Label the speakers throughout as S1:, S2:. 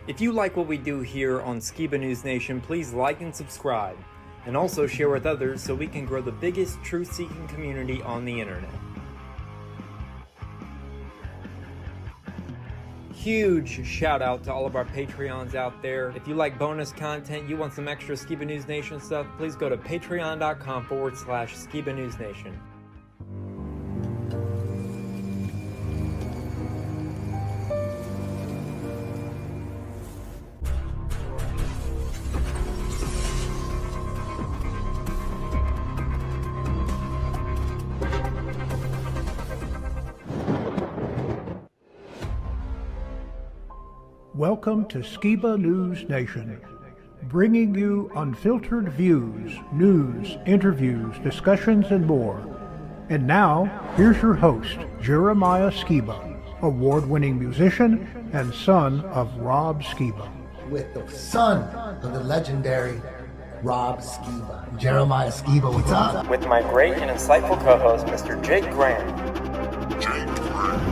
S1: If you like what we do here on Skiba News Nation, please like and subscribe, and also share with others so we can grow the biggest truth-seeking community on the internet. Huge shout out to all of our Patreons out there. If you like bonus content, you want some extra Skiba News Nation stuff, please go to patreon.com/Skiba News Nation.
S2: Welcome to Skiba News Nation, bringing you unfiltered views, news, interviews, discussions, and more. And now, here's your host, Jeremiah Skiba, award-winning musician and son of Rob Skiba.
S3: With the son of the legendary Rob Skiba. Jeremiah Skiba, what's up?
S1: With my great and insightful co-host, Mr. Jake Grant.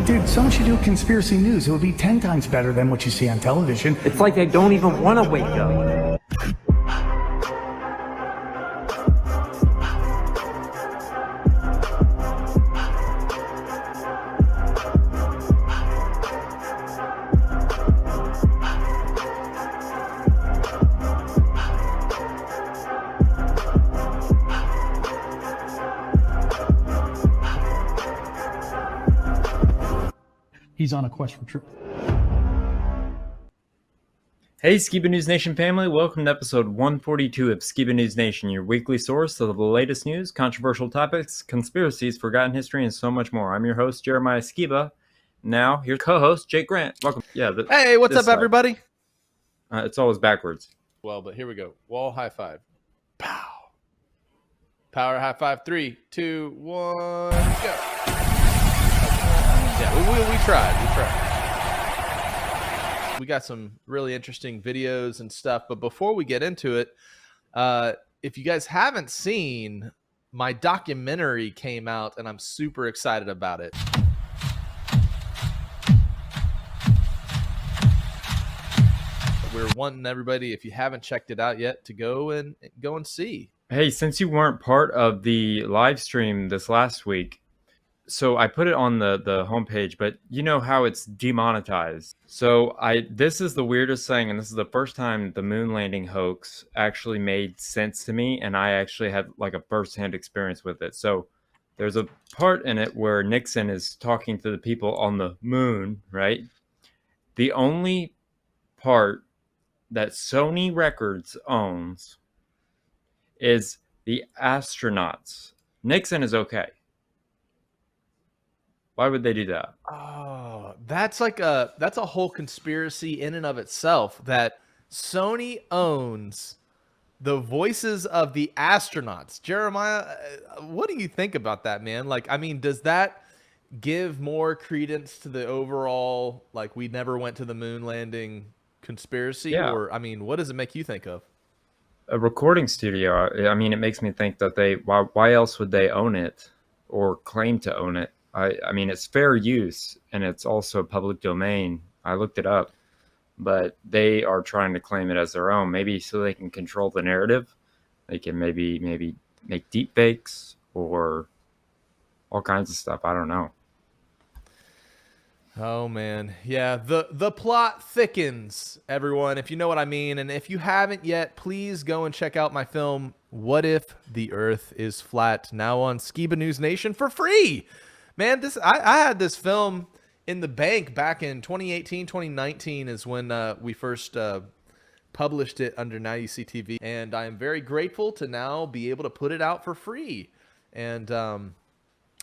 S4: Dude, someone should do conspiracy news. It would be 10 times better than what you see on television.
S1: It's like I don't even want to wake up.
S4: He's on a quest for truth.
S1: Hey Skiba News Nation family, welcome to episode 142 of Skiba News Nation, your weekly source of the latest news, controversial topics, conspiracies, forgotten history, and so much more. I'm your host, Jeremiah Skiba. Now, here's co-host, Jake Grant. Welcome.
S5: Hey, what's up, everybody?
S1: It's always backwards.
S5: Well, but here we go. Wall high five. Pow. Power high five. 3, 2, 1, go. Yeah, we tried. We got some really interesting videos and stuff. But before we get into it, if you guys haven't seen, my documentary came out, and I'm super excited about it. We're wanting everybody, if you haven't checked it out yet, to go and see.
S1: Hey, since you weren't part of the live stream this last week, so I put it on the homepage, but you know how it's demonetized. So this is the weirdest thing, and this is the first time the moon landing hoax actually made sense to me, and I actually had like a first-hand experience with it. So there's a part in it where Nixon is talking to the people on the moon, right? The only part that Sony Records owns is the astronauts. Nixon is okay. Why would they do that?
S5: Oh, that's a whole conspiracy in and of itself, that Sony owns the voices of the astronauts. Jeremiah, what do you think about that, man? Like, I mean, does that give more credence to the overall, like, we never went to the moon landing conspiracy?
S1: Yeah.
S5: Or, I mean, what does it make you think of?
S1: A recording studio. I mean, it makes me think that why else would they own it or claim to own it? I mean, it's fair use, and it's also public domain. I looked it up, but they are trying to claim it as their own, maybe so they can control the narrative. They can maybe make deep fakes or all kinds of stuff. I don't know.
S5: Oh, man. Yeah, the plot thickens, everyone, if you know what I mean. And if you haven't yet, please go and check out my film, What If the Earth is Flat, now on Skiba News Nation for free. Man, I had this film in the bank back in 2018, 2019 is when we first published it under Now You See TV. And I am very grateful to now be able to put it out for free. And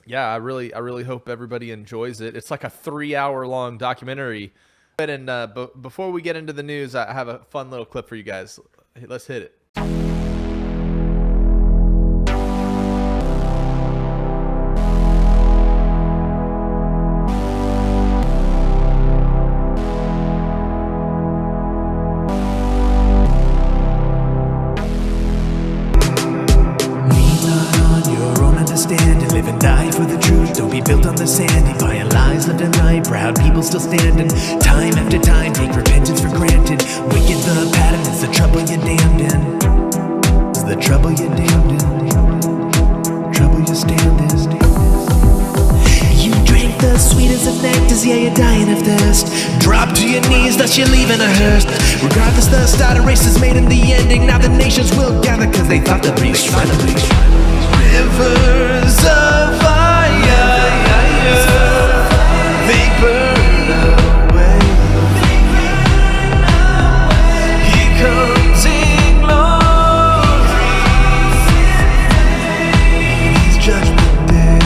S5: yeah, I really hope everybody enjoys it. It's like a 3-hour long documentary. And before we get into the news, I have a fun little clip for you guys. Let's hit it.
S6: Proud people still standing, time after time, take repentance for granted. thus you're leaving a hearse. Regardless, the start of race is made in the ending. Now the nations will gather cause they thought the beast friendly. Rivers of fire, they burn away. Here comes in glory, His judgment day.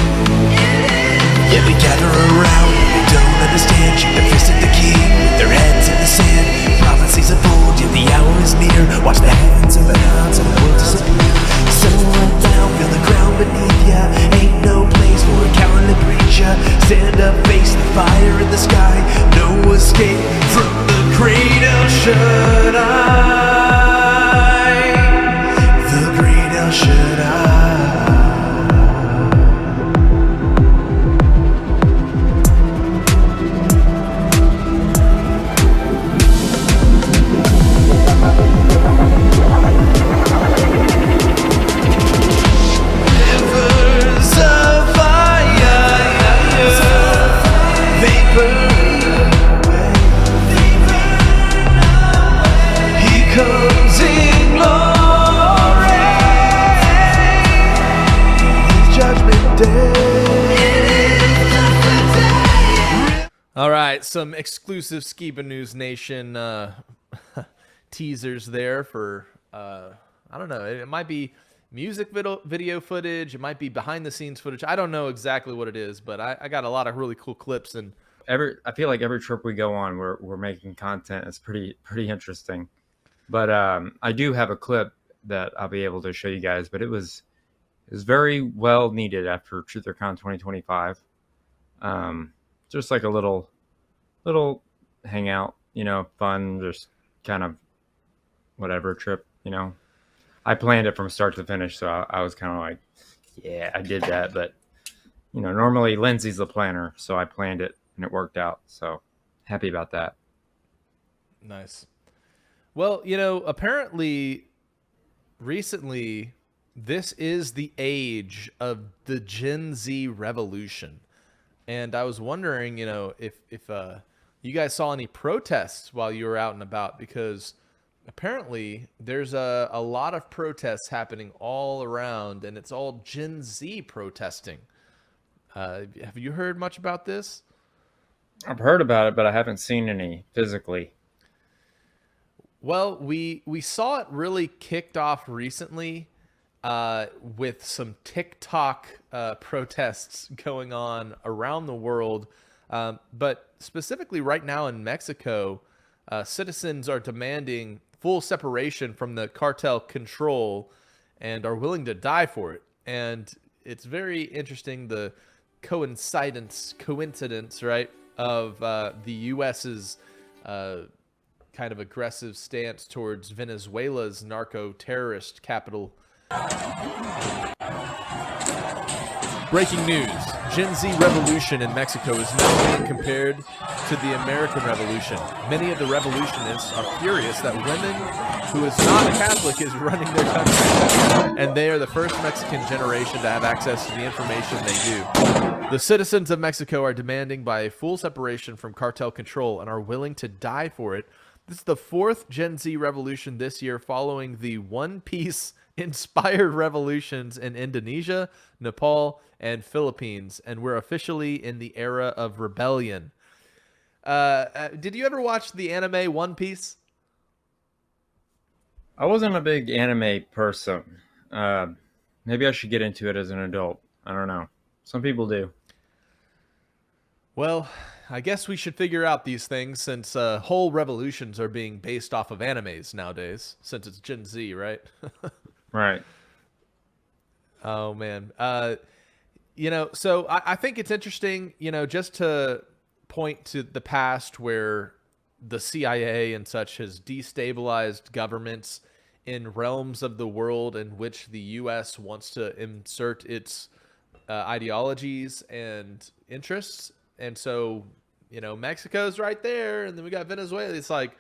S6: Yeah, we gather around, they don't understand. Shake their fist at the king with their heads in the sand. Prophecies unfold, yet the hour is near. Watch the heavens open out so the world disappear. Settle right down, feel the ground beneath ya. Ain't no place for a cowardly preacher. Stand up, face the fire in the sky. No escape from the great El Shaddai. The great El Shaddai.
S5: All right, some exclusive Skiba News Nation teasers there for, I don't know, it might be music video footage, it might be behind-the-scenes footage. I don't know exactly what it is, but I got a lot of really cool clips. And
S1: I feel like every trip we go on, we're making content. It's pretty interesting. But I do have a clip that I'll be able to show you guys. But it was very well needed after TrutherCon 2025. Just like a little hangout, fun, just kind of whatever trip, I planned it from start to finish, so I was kind of like, yeah, I did that. But normally Lindsay's the planner, so I planned it and it worked out. So happy about that.
S5: Nice. Well, apparently recently this is the age of the Gen Z revolution. And I was wondering, if you guys saw any protests while you were out and about, because apparently there's a lot of protests happening all around, and it's all Gen Z protesting. Have you heard much about this?
S1: I've heard about it, but I haven't seen any physically.
S5: Well, we saw it really kicked off recently with some TikTok protests going on around the world. But specifically right now in Mexico, citizens are demanding full separation from the cartel control and are willing to die for it. And it's very interesting, the coincidence, right, of the U.S.'s kind of aggressive stance towards Venezuela's narco-terrorist capital. Breaking news. Gen Z revolution in Mexico is now being compared to the American Revolution. Many of the revolutionists are furious that women who is not a Catholic is running their country, and they are the first Mexican generation to have access to the information they do. The citizens of Mexico are demanding by full separation from cartel control and are willing to die for it. This is the fourth Gen Z revolution this year, following the One Piece inspired revolutions in Indonesia, Nepal, and Philippines, and we're officially in the era of rebellion. Did you ever watch the anime One Piece?
S1: I wasn't a big anime person. Maybe I should get into it as an adult. I don't know. Some people do.
S5: Well, I guess we should figure out these things, since whole revolutions are being based off of animes nowadays, since it's Gen Z, right?
S1: Right.
S5: Oh, man. So I think it's interesting, just to point to the past where the CIA and such has destabilized governments in realms of the world in which the U.S. wants to insert its ideologies and interests. And so, Mexico's right there, and then we got Venezuela. It's like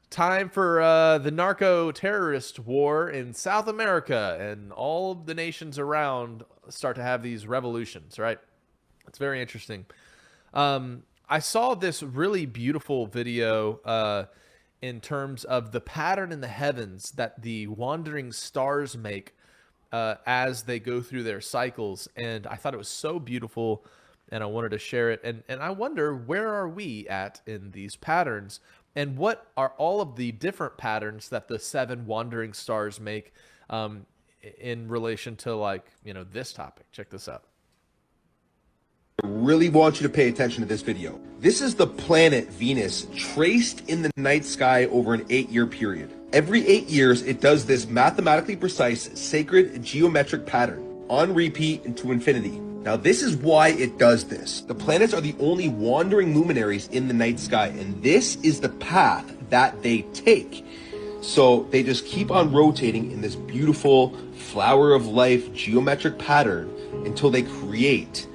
S5: time for the narco-terrorist war in South America, and all of the nations around start to have these revolutions, right? It's very interesting. I I saw this really beautiful video in terms of the pattern in the heavens that the wandering stars make as they go through their cycles. And I thought it was so beautiful, and I wanted to share it. And I wonder, where are we at in these patterns? And what are all of the different patterns that the 7 wandering stars make in relation to, like, you know, this topic? Check this out.
S7: I really want you to pay attention to this video. This is the planet Venus traced in the night sky over an 8-year period. Every 8 years, it does this mathematically precise, sacred geometric pattern on repeat into infinity. Now, this is why it does this. The planets are the only wandering luminaries in the night sky, and this is the path that they take. So they just keep on rotating in this beautiful flower of life geometric pattern until they create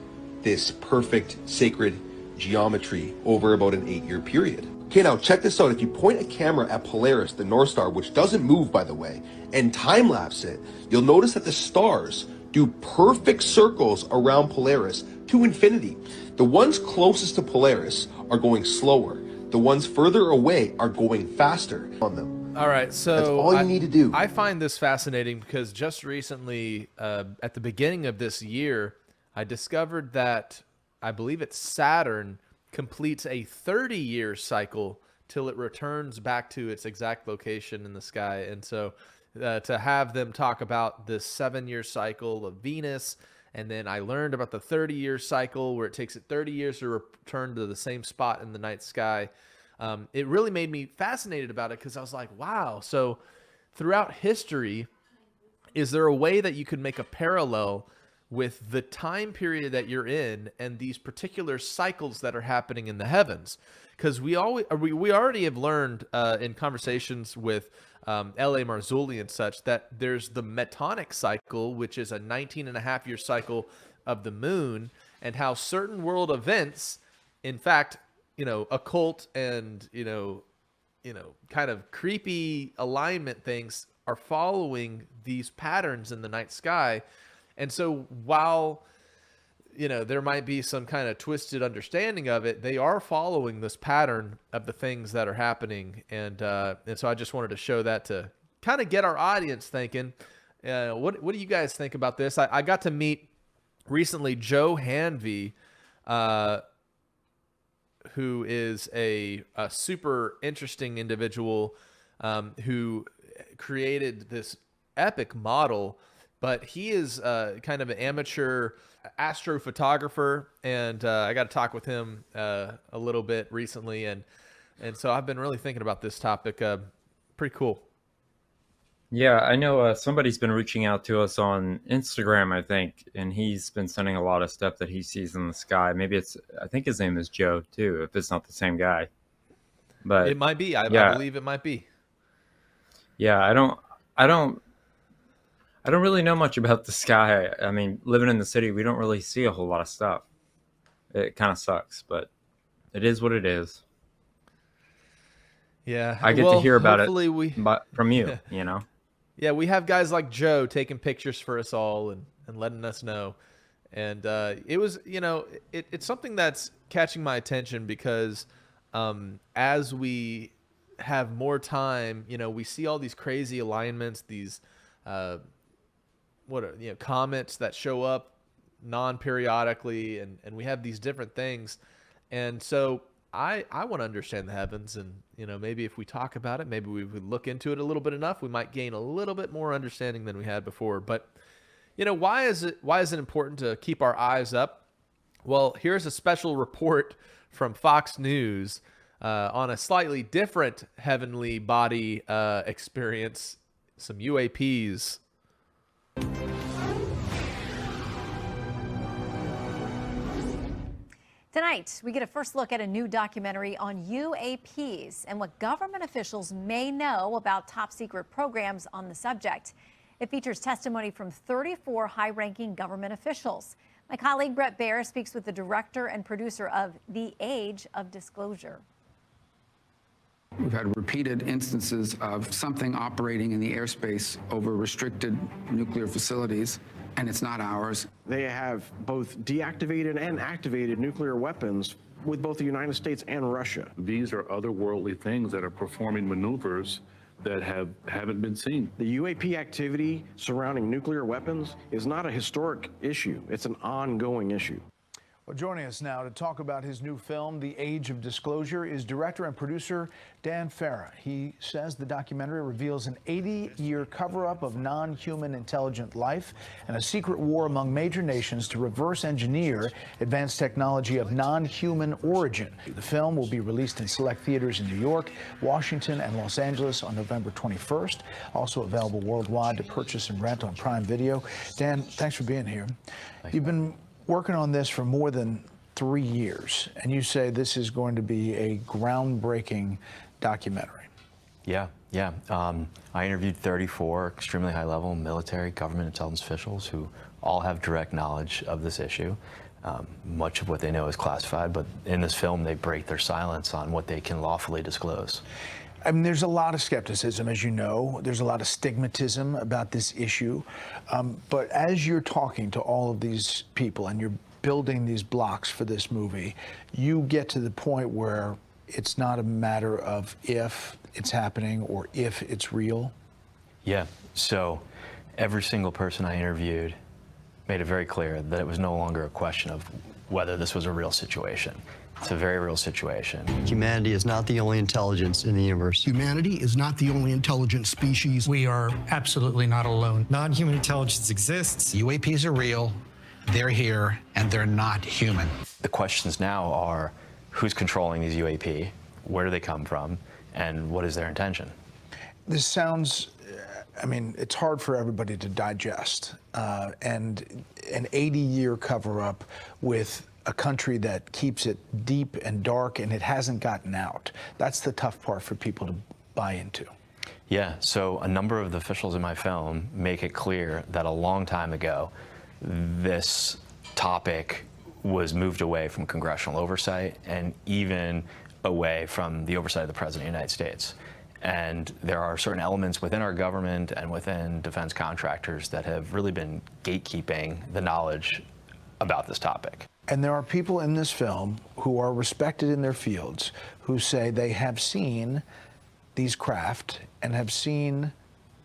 S7: this perfect sacred geometry over about an 8-year period. Okay, now check this out. If you point a camera at Polaris, the North Star, which doesn't move, by the way, and time-lapse it, you'll notice that the stars do perfect circles around Polaris to infinity. The ones closest to Polaris are going slower. The ones further away are going faster on them.
S5: All right, so
S7: that's all you need to do.
S5: I find this fascinating because just recently, at the beginning of this year, I discovered that I believe it's Saturn completes a 30-year cycle till it returns back to its exact location in the sky. And so to have them talk about this 7-year cycle of Venus, and then I learned about the 30-year cycle where it takes it 30 years to return to the same spot in the night sky. It really made me fascinated about it because I was like, wow. So throughout history, is there a way that you could make a parallel with the time period that you're in and these particular cycles that are happening in the heavens? Because we already have learned in conversations with L.A. Marzulli and such that there's the metonic cycle, which is a 19.5-year cycle of the moon, and how certain world events, in fact, you know, occult and, you know, kind of creepy alignment things are following these patterns in the night sky. And so while, you know, there might be some kind of twisted understanding of it, they are following this pattern of the things that are happening. And so I just wanted to show that to kind of get our audience thinking. What do you guys think about this? I got to meet recently Joe Hanvey, who is a super interesting individual who created this epic model. But he is kind of an amateur astrophotographer, and I got to talk with him a little bit recently, and so I've been really thinking about this topic. Pretty cool.
S1: Yeah, I know somebody's been reaching out to us on Instagram, I think, and he's been sending a lot of stuff that he sees in the sky. Maybe I think his name is Joe, too, if it's not the same guy. But
S5: it might be. I believe it might be.
S1: Yeah, I don't really know much about the sky. I mean, living in the city, we don't really see a whole lot of stuff. It kind of sucks, but it is what it is.
S5: Yeah.
S1: I get to hear about it from you, you know?
S5: Yeah, we have guys like Joe taking pictures for us all and letting us know. And it was, you know, it's something that's catching my attention because as we have more time, you know, we see all these crazy alignments, these comets that show up non-periodically, and we have these different things. And so I want to understand the heavens, and, you know, maybe if we talk about it, maybe we would look into it a little bit enough, we might gain a little bit more understanding than we had before. But, you know, why is it important to keep our eyes up? Well, here's a special report from Fox News on a slightly different heavenly body experience, some UAPs.
S8: Tonight, we get a first look at a new documentary on UAPs and what government officials may know about top secret programs on the subject. It features testimony from 34 high-ranking government officials. My colleague Brett Baer speaks with the director and producer of The Age of Disclosure.
S9: We've had repeated instances of something operating in the airspace over restricted nuclear facilities and it's not ours.
S10: They have both deactivated and activated nuclear weapons with both the United States and Russia.
S11: These are otherworldly things that are performing maneuvers that haven't been seen.
S10: The UAP activity surrounding nuclear weapons is not a historic issue. It's an ongoing issue.
S2: Well, joining us now to talk about his new film, The Age of Disclosure, is director and producer Dan Farah. He says the documentary reveals an 80-year cover-up of non-human intelligent life and a secret war among major nations to reverse engineer advanced technology of non-human origin. The film will be released in select theaters in New York, Washington, and Los Angeles on November 21st. Also available worldwide to purchase and rent on Prime Video. Dan, thanks for being here. You've been working on this for more than 3 years, and you say this is going to be a groundbreaking documentary.
S12: Yeah. I interviewed 34 extremely high-level military, government intelligence officials who all have direct knowledge of this issue. Much of what they know is classified, but in this film, they break their silence on what they can lawfully disclose.
S2: I mean, there's a lot of skepticism, as you know. There's a lot of stigmatism about this issue. But as you're talking to all of these people and you're building these blocks for this movie, you get to the point where it's not a matter of if it's happening or if it's real.
S12: Yeah, so every single person I interviewed made it very clear that it was no longer a question of whether this was a real situation. It's a very real situation.
S13: Humanity is not the only intelligence in the universe.
S14: Humanity is not the only intelligent species.
S15: We are absolutely not alone. Non-human intelligence exists.
S9: UAPs are real, they're here, and they're not human.
S12: The questions now are, who's controlling these UAP? Where do they come from? And what is their intention?
S2: This sounds, I mean, it's hard for everybody to digest. And an 80-year cover-up with a country that keeps it deep and dark, and it hasn't gotten out. That's the tough part for people to buy into.
S12: Yeah, so a number of the officials in my film make it clear that a long time ago, this topic was moved away from congressional oversight and even away from the oversight of the President of the United States. And there are certain elements within our government and within defense contractors that have really been gatekeeping the knowledge about this topic.
S2: And there are people in this film who are respected in their fields who say they have seen these craft and have seen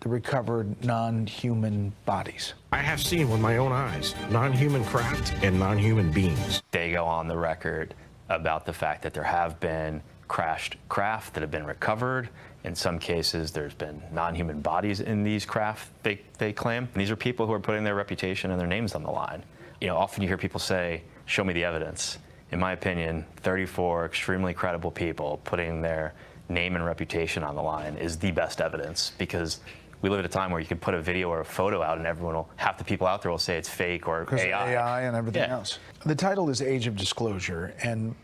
S2: the recovered non-human bodies.
S10: I have seen with my own eyes non-human craft and non-human beings.
S12: They go on the record about the fact that there have been crashed craft that have been recovered. In some cases, there's been non-human bodies in these craft, they claim. And these are people who are putting their reputation and their names on the line. You know, often you hear people say, show me the evidence. In my opinion, 34 extremely credible people putting their name and reputation on the line is the best evidence, because we live at a time where you can put a video or a photo out and half the people out there will say it's fake or AI.
S2: AI and everything else. The title is Age of Disclosure, and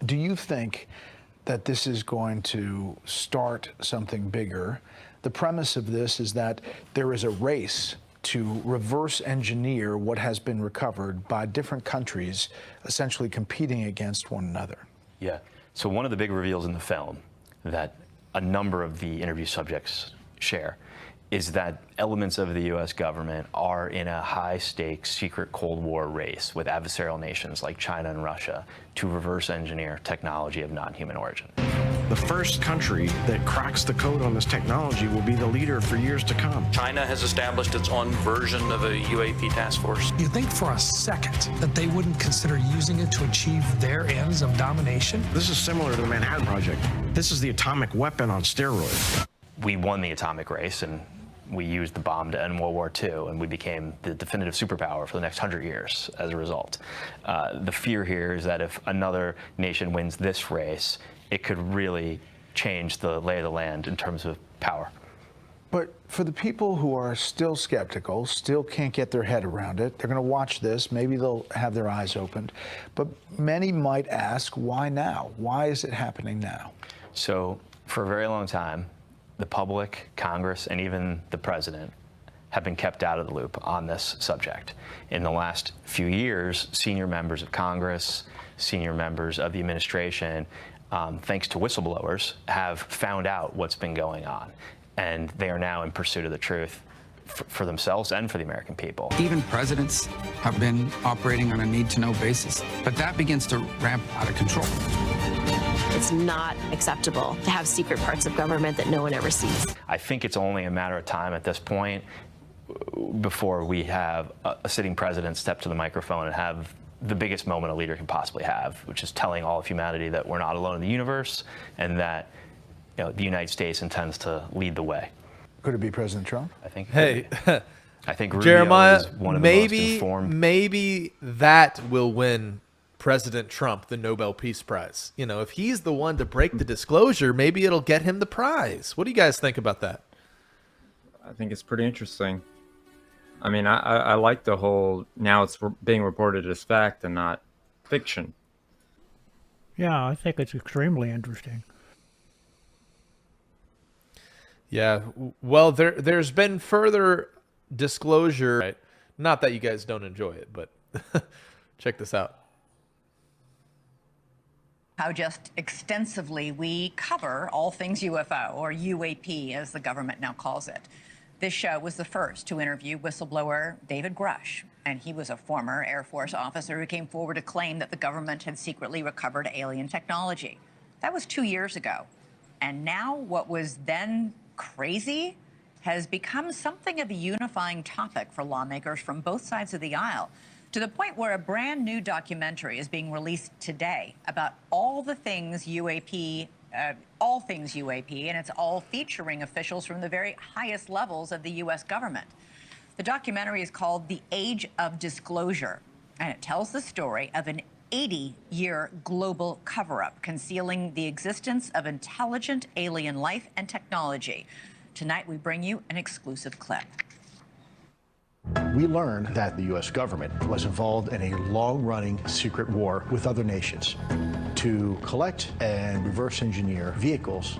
S2: do you think that this is going to start something bigger? The premise of this is that there is a race to reverse engineer what has been recovered by different countries, essentially competing against one another.
S12: Yeah, so one of the big reveals in the film that a number of the interview subjects share is that elements of the U.S. government are in a high-stakes secret Cold War race with adversarial nations like China and Russia to reverse engineer technology of non-human origin.
S10: The first country that cracks the code on this technology will be the leader for years to come.
S16: China has established its own version of a UAP task force.
S15: You think for a second that they wouldn't consider using it to achieve their ends of domination?
S10: This is similar to the Manhattan Project. This is the atomic weapon on steroids.
S12: We won the atomic race, and we used the bomb to end World War II, and we became the definitive superpower for the next 100 years as a result. The fear here is that if another nation wins this race, it could really change the lay of the land in terms of power.
S2: But for the people who are still skeptical, still can't get their head around it, they're going to watch this, maybe they'll have their eyes opened, but many might ask, why now? Why is it happening now?
S12: So for a very long time, the public, Congress, and even the president have been kept out of the loop on this subject. In the last few years, senior members of Congress, senior members of the administration, thanks to whistleblowers, have found out what's been going on. And they are now in pursuit of the truth for themselves and for the American people.
S17: Even presidents have been operating on a need-to-know basis, but that begins to ramp out of control.
S18: It's not acceptable to have secret parts of government that no one ever sees.
S12: I think it's only a matter of time at this point before we have a sitting president step to the microphone and have the biggest moment a leader can possibly have, which is telling all of humanity that we're not alone in the universe and that the United States intends to lead the way.
S19: Could it be President Trump?
S12: I think.
S5: Hey,
S12: I think Rubio
S5: Jeremiah,
S12: is one of the most informed.
S5: maybe that will win President Trump the Nobel Peace Prize. If he's the one to break the disclosure, maybe it'll get him the prize. What do you guys think about that?
S1: I think it's pretty interesting. I mean, I like the whole, now it's being reported as fact and not fiction.
S2: Yeah, I think it's extremely interesting.
S5: Yeah, well, there's been further disclosure. Right? Not that you guys don't enjoy it, but check this out.
S20: How just extensively we cover all things UFO, or UAP as the government now calls it. This show was the first to interview whistleblower David Grush, and he was a former Air Force officer who came forward to claim that the government had secretly recovered alien technology. That was 2 years ago. And now what was then crazy has become something of a unifying topic for lawmakers from both sides of the aisle, to the point where a brand new documentary is being released today about all things UAP, and it's all featuring officials from the very highest levels of the U.S. government. The documentary is called The Age of Disclosure, and it tells the story of an 80-year global cover-up concealing the existence of intelligent alien life and technology. Tonight, we bring you an exclusive clip.
S14: We learned that the U.S. government was involved in a long-running secret war with other nations to collect and reverse engineer vehicles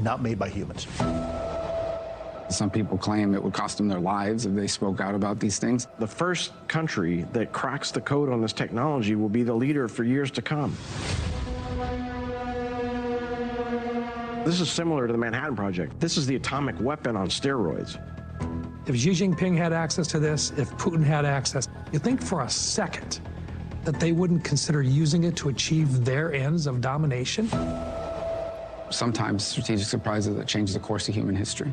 S14: not made by humans.
S17: Some people claim it would cost them their lives if they spoke out about these things.
S10: The first country that cracks the code on this technology will be the leader for years to come. This is similar to the Manhattan Project. This is the atomic weapon on steroids.
S15: If Xi Jinping had access to this, if Putin had access, you think for a second that they wouldn't consider using it to achieve their ends of domination?
S17: Sometimes strategic surprises that change the course of human history.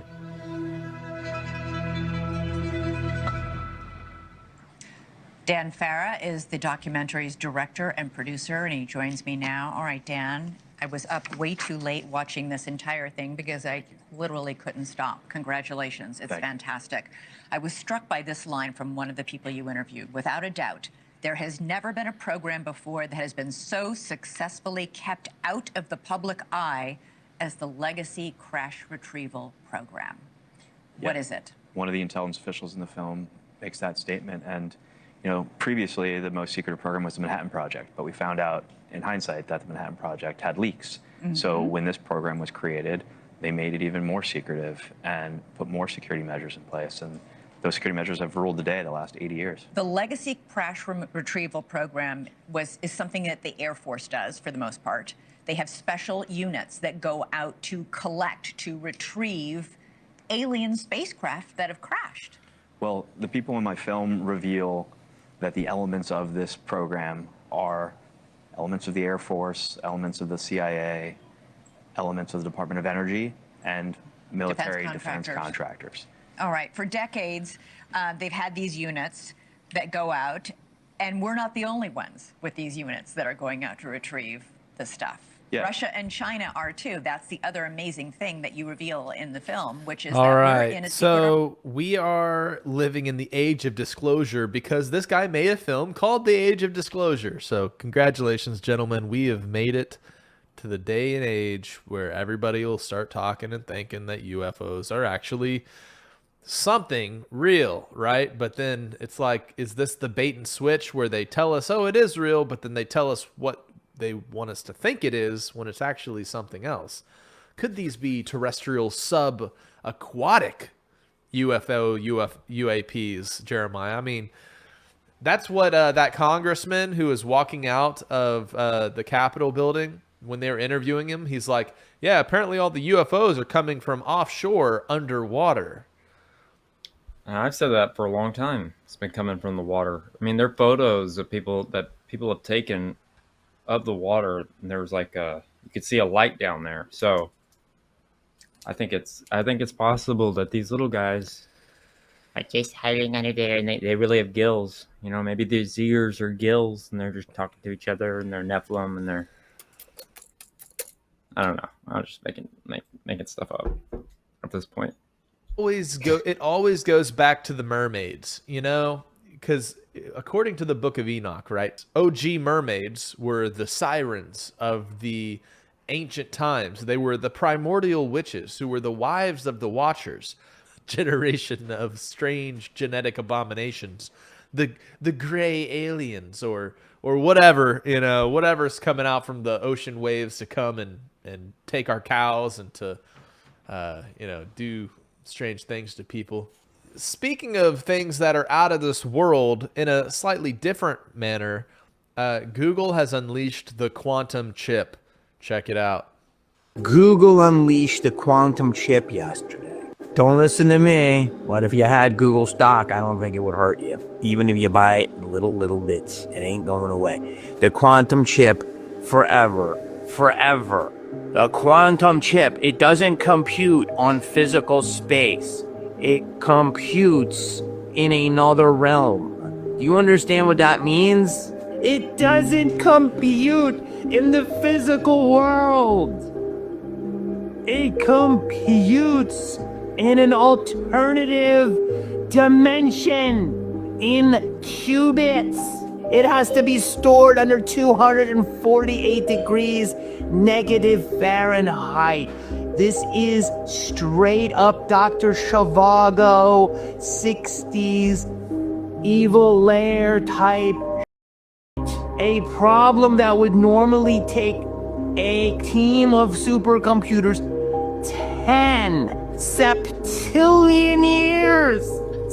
S20: Dan Farah is the documentary's director and producer, and he joins me now. All right, Dan, I was up way too late watching this entire thing because I literally couldn't stop. Congratulations. It's fantastic. I was struck by this line from one of the people you interviewed. Without a doubt, there has never been a program before that has been so successfully kept out of the public eye as the Legacy Crash Retrieval Program. What is it?
S12: One of the intelligence officials in the film makes that statement, and previously the most secretive program was the Manhattan Project, but we found out in hindsight that the Manhattan Project had leaks. So when this program was created, they made it even more secretive and put more security measures in place, and those security measures have ruled the day the last 80 years.
S20: The Legacy Crash Retrieval Program is something that the Air Force does for the most part. They have special units that go out to collect, to retrieve alien spacecraft that have crashed.
S12: Well, the people in my film reveal that the elements of this program are elements of the Air Force, elements of the CIA, elements of the Department of Energy, and military defense contractors.
S20: All right. For decades, they've had these units that go out, and we're not the only ones with these units that are going out to retrieve the stuff.
S12: Yeah.
S20: Russia and China are too. That's the other amazing thing that you reveal in the film, which is
S5: All
S20: that
S5: right.
S20: we're in a
S5: So we are living in the age of disclosure because this guy made a film called The Age of Disclosure. So congratulations, gentlemen. We have made it to the day and age where everybody will start talking and thinking that UFOs are actually something real, right? But then it's like, is this the bait and switch where they tell us, oh, it is real, but then they tell us what they want us to think it is when it's actually something else? Could these be terrestrial sub-aquatic UAPs, Jeremiah? I mean, that's what that congressman who was walking out of the Capitol building when they were interviewing him, he's like, yeah, apparently all the UFOs are coming from offshore underwater.
S1: I've said that for a long time. It's been coming from the water. I mean, there are photos of people have taken of the water, and there was like you could see a light down there. So I think it's possible that these little guys are just hiding under there, and they really have gills. You know, maybe these ears are gills, and they're just talking to each other, and they're Nephilim, and they're, I don't know. I'm just making stuff up at this point.
S5: It always goes back to the mermaids, you know, because according to the Book of Enoch, right, OG mermaids were the sirens of the ancient times. They were the primordial witches who were the wives of the Watchers, generation of strange genetic abominations, the gray aliens, or whatever, you know, whatever's coming out from the ocean waves to come and take our cows and to you know, do strange things to people. Speaking of things that are out of this world in a slightly different manner, Google has unleashed the quantum chip. Check it out.
S19: Google unleashed the quantum chip yesterday. Don't listen to me. What if you had Google stock? I don't think it would hurt you. Even if you buy it in little bits, it ain't going away. The quantum chip, forever. The quantum chip, it doesn't compute on physical space. It computes in another realm. Do you understand what that means? It doesn't compute in the physical world. It computes in an alternative dimension in qubits. It has to be stored under 248 degrees negative Fahrenheit. This is straight up Dr. Zhivago 60s evil lair type. A problem that would normally take a team of supercomputers 10 septillion years.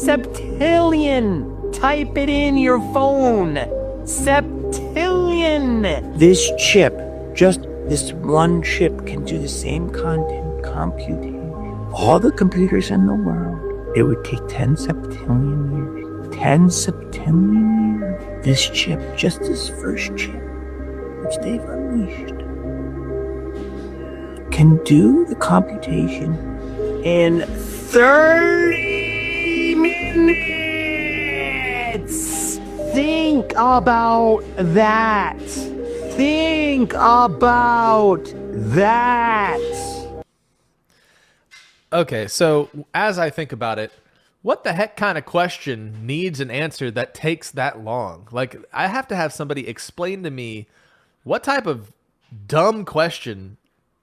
S19: Septillion. Type it in your phone. Septillion. This chip, just this one chip, can do the same content computation. All the computers in the world, it would take 10 septillion years. 10 septillion years. This chip, just this first chip, which they've unleashed, can do the computation in 30 minutes. Think about that. Think about that.
S5: Okay, so as I think about it, what the heck kind of question needs an answer that takes that long? Like, I have to have somebody explain to me what type of dumb question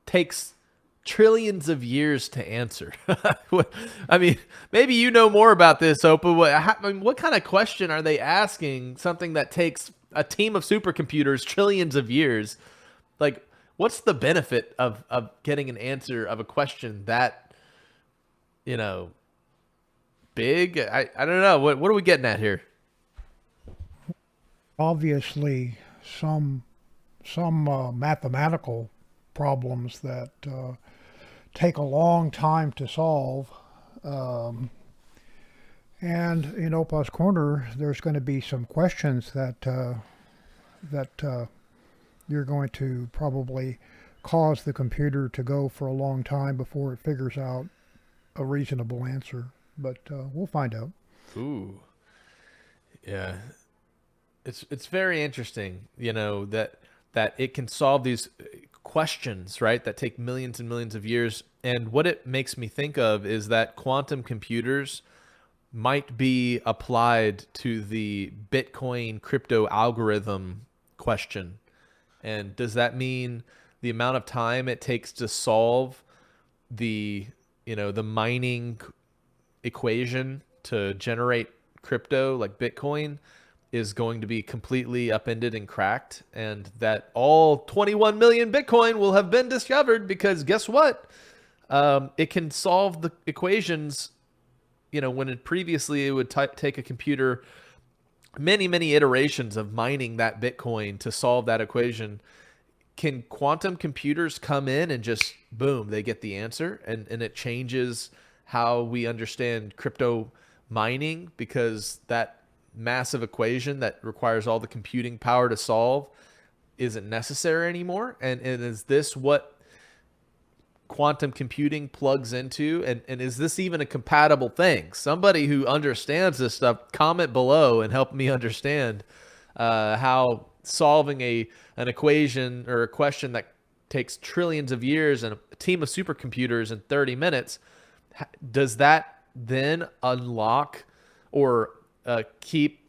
S5: takes trillions of years to answer. I mean, maybe you know more about this, Opa. What kind of question are they asking? Something that takes a team of supercomputers trillions of years. Like, what's the benefit of getting an answer of a question that, you know, big? I don't know. What are we getting at here?
S2: Obviously, some mathematical problems that take a long time to solve. And in Opa's Corner, there's going to be some questions that you're going to probably cause the computer to go for a long time before it figures out a reasonable answer. But we'll find out.
S5: Ooh. Yeah. It's very interesting, you know, that it can solve these questions, right, that take millions and millions of years. And what it makes me think of is that quantum computers might be applied to the Bitcoin crypto algorithm question. And does that mean the amount of time it takes to solve the, you know, the mining equation to generate crypto like Bitcoin is going to be completely upended and cracked, and that all 21 million Bitcoin will have been discovered because guess what? It can solve the equations, you know, when previously it would take a computer many iterations of mining that Bitcoin to solve that equation. Can quantum computers come in and just, boom, they get the answer, and it changes how we understand crypto mining because that massive equation that requires all the computing power to solve isn't necessary anymore? And is this what quantum computing plugs into? And is this even a compatible thing? Somebody who understands this stuff, comment below and help me understand how solving an equation or a question that takes trillions of years and a team of supercomputers in 30 minutes, does that then unlock or keep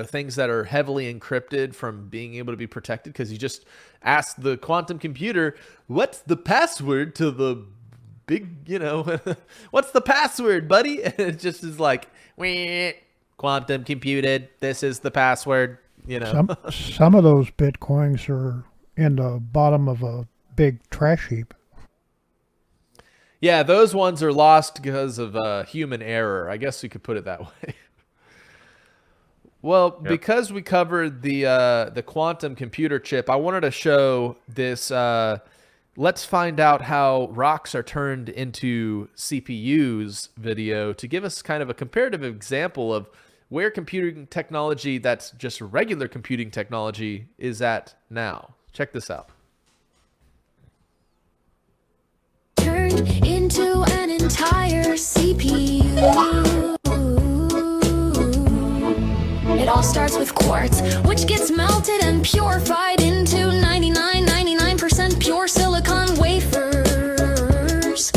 S5: things that are heavily encrypted from being able to be protected? Because you just ask the quantum computer, what's the password to the big, what's the password, buddy? And it just is like, quantum computed, this is the password,
S2: Some of those bitcoins are in the bottom of a big trash heap.
S5: Yeah, those ones are lost because of human error. I guess you could put it that way. Well, yep. Because we covered the quantum computer chip, I wanted to show this. Let's find out how rocks are turned into CPUs video to give us kind of a comparative example of where computing technology that's just regular computing technology is at now. Check this out.
S21: Turned into an entire CPU. It all starts with quartz, which gets melted and purified into 99% pure silicon wafers.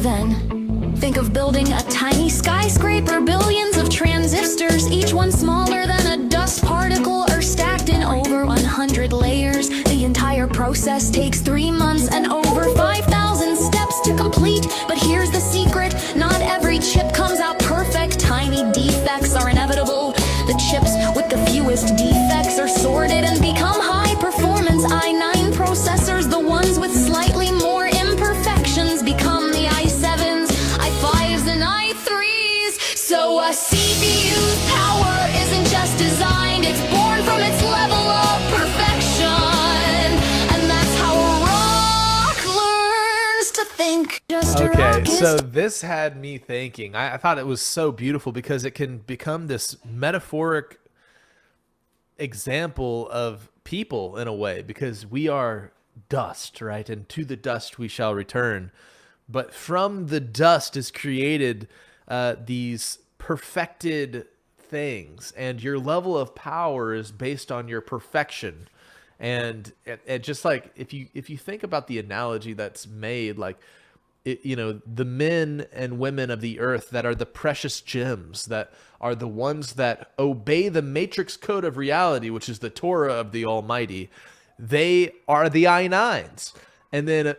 S21: Then, think of building a tiny skyscraper, billions of transistors, each one smaller than a dust particle, are stacked in over 100 layers. The entire process takes 3 months and over 5,000 steps to complete. But here's the secret, not every chip comes out perfect. Tiny defects are inevitable. The chips with the fewest defects are sorted and become high-performance i9 processors. The ones with slightly more imperfections become the i7s, i5s, and i3s. So a CPU's power isn't just designed, it's born from its level of perfection. And that's how a rock learns to think.
S5: Okay, so this had me thinking. I thought it was so beautiful because it can become this metaphoric example of people in a way, because we are dust, right? And to the dust we shall return. But from the dust is created these perfected things, and your level of power is based on your perfection. And it just like if you think about the analogy that's made, like the men and women of the earth that are the precious gems, that are the ones that obey the matrix code of reality, which is the Torah of the Almighty, they are the I9s. And then,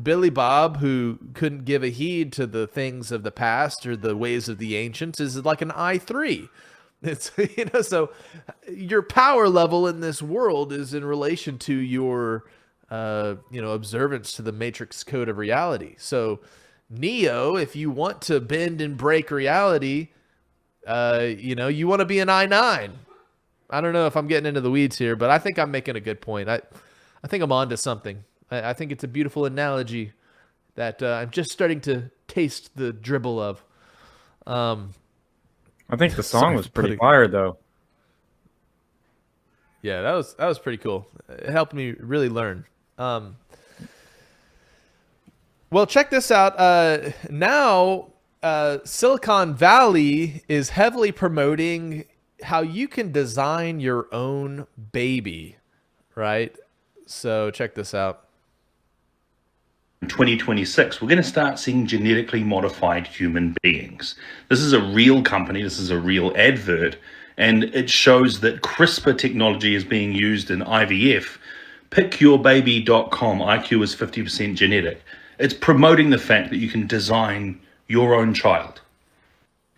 S5: Billy Bob, who couldn't give a heed to the things of the past or the ways of the ancients, is like an I3. It's, so your power level in this world is in relation to your observance to the matrix code of reality. So Neo, if you want to bend and break reality, you want to be an I9. I don't know if I'm getting into the weeds here, but I think I'm making a good point. I think I'm onto something. I think it's a beautiful analogy that I'm just starting to taste the dribble of.
S1: I think the song was pretty fire, though.
S5: Yeah, that was pretty cool. It helped me really learn. Well, check this out. Now, Silicon Valley is heavily promoting how you can design your own baby, right? So check this out.
S22: In 2026, we're going to start seeing genetically modified human beings. This is a real company. This is a real advert. And it shows that CRISPR technology is being used in IVF. PickYourBaby.com, IQ is 50% genetic. It's promoting the fact that you can design your own child.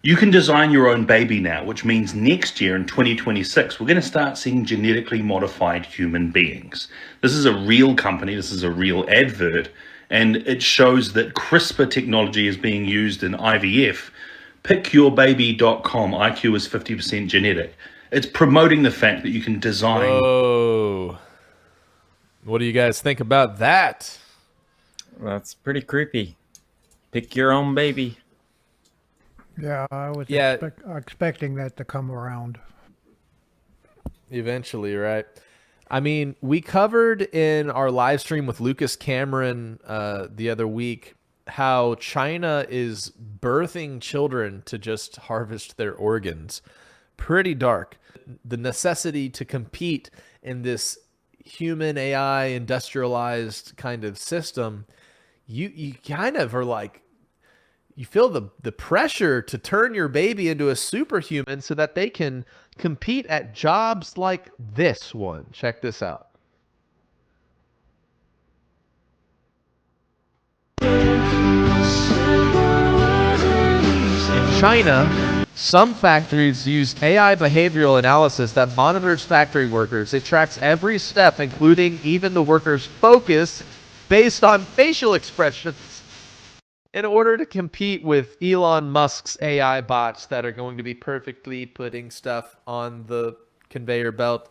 S22: You can design your own baby now, which means next year in 2026, we're going to start seeing genetically modified human beings. This is a real company. This is a real advert. And it shows that CRISPR technology is being used in IVF. PickYourBaby.com, IQ is 50% genetic. It's promoting the fact that you can design.
S5: Whoa. What do you guys think about that?
S1: That's pretty creepy. Pick your own baby.
S2: Yeah, I was
S5: Yeah.
S2: expecting that to come around.
S5: Eventually, right? I mean, we covered in our live stream with Lucas Cameron the other week how China is birthing children to just harvest their organs. Pretty dark. The necessity to compete in this human AI industrialized kind of system, you kind of are like, you feel the pressure to turn your baby into a superhuman so that they can compete at jobs like this one. Check this out. In China, some factories use AI behavioral analysis that monitors factory workers. It tracks every step, including even the worker's focus, based on facial expressions, in order to compete with Elon Musk's AI bots that are going to be perfectly putting stuff on the conveyor belt.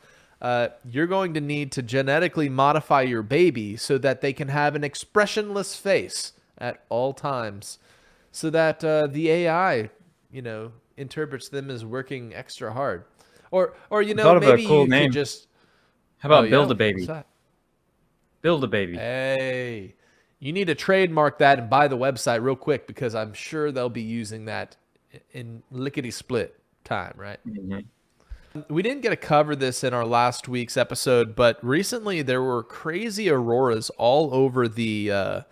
S5: You're going to need to genetically modify your baby so that they can have an expressionless face at all times, so that the AI, interprets them as working extra hard. Or
S1: Thought of a
S5: maybe
S1: cool
S5: you
S1: name.
S5: could just...
S1: How about
S5: Oh,
S1: Build
S5: yeah?
S1: a Baby?
S5: What's that?
S1: Build a Baby.
S5: Hey, you need to trademark that and buy the website real quick, because I'm sure they'll be using that in lickety-split time, right?
S1: Mm-hmm.
S5: We didn't get to cover this in our last week's episode, but recently there were crazy auroras all over the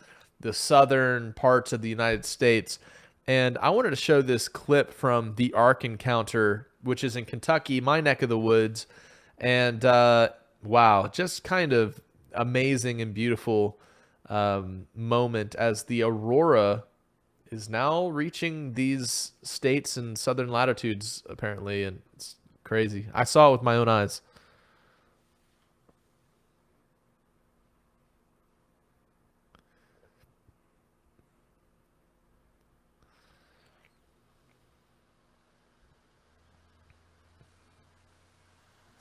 S5: southern parts of the United States. And I wanted to show this clip from the Ark encounter, which is in Kentucky, my neck of the woods. And wow, just kind of amazing and beautiful moment as the aurora is now reaching these states and southern latitudes, apparently. And it's crazy. I saw it with my own eyes.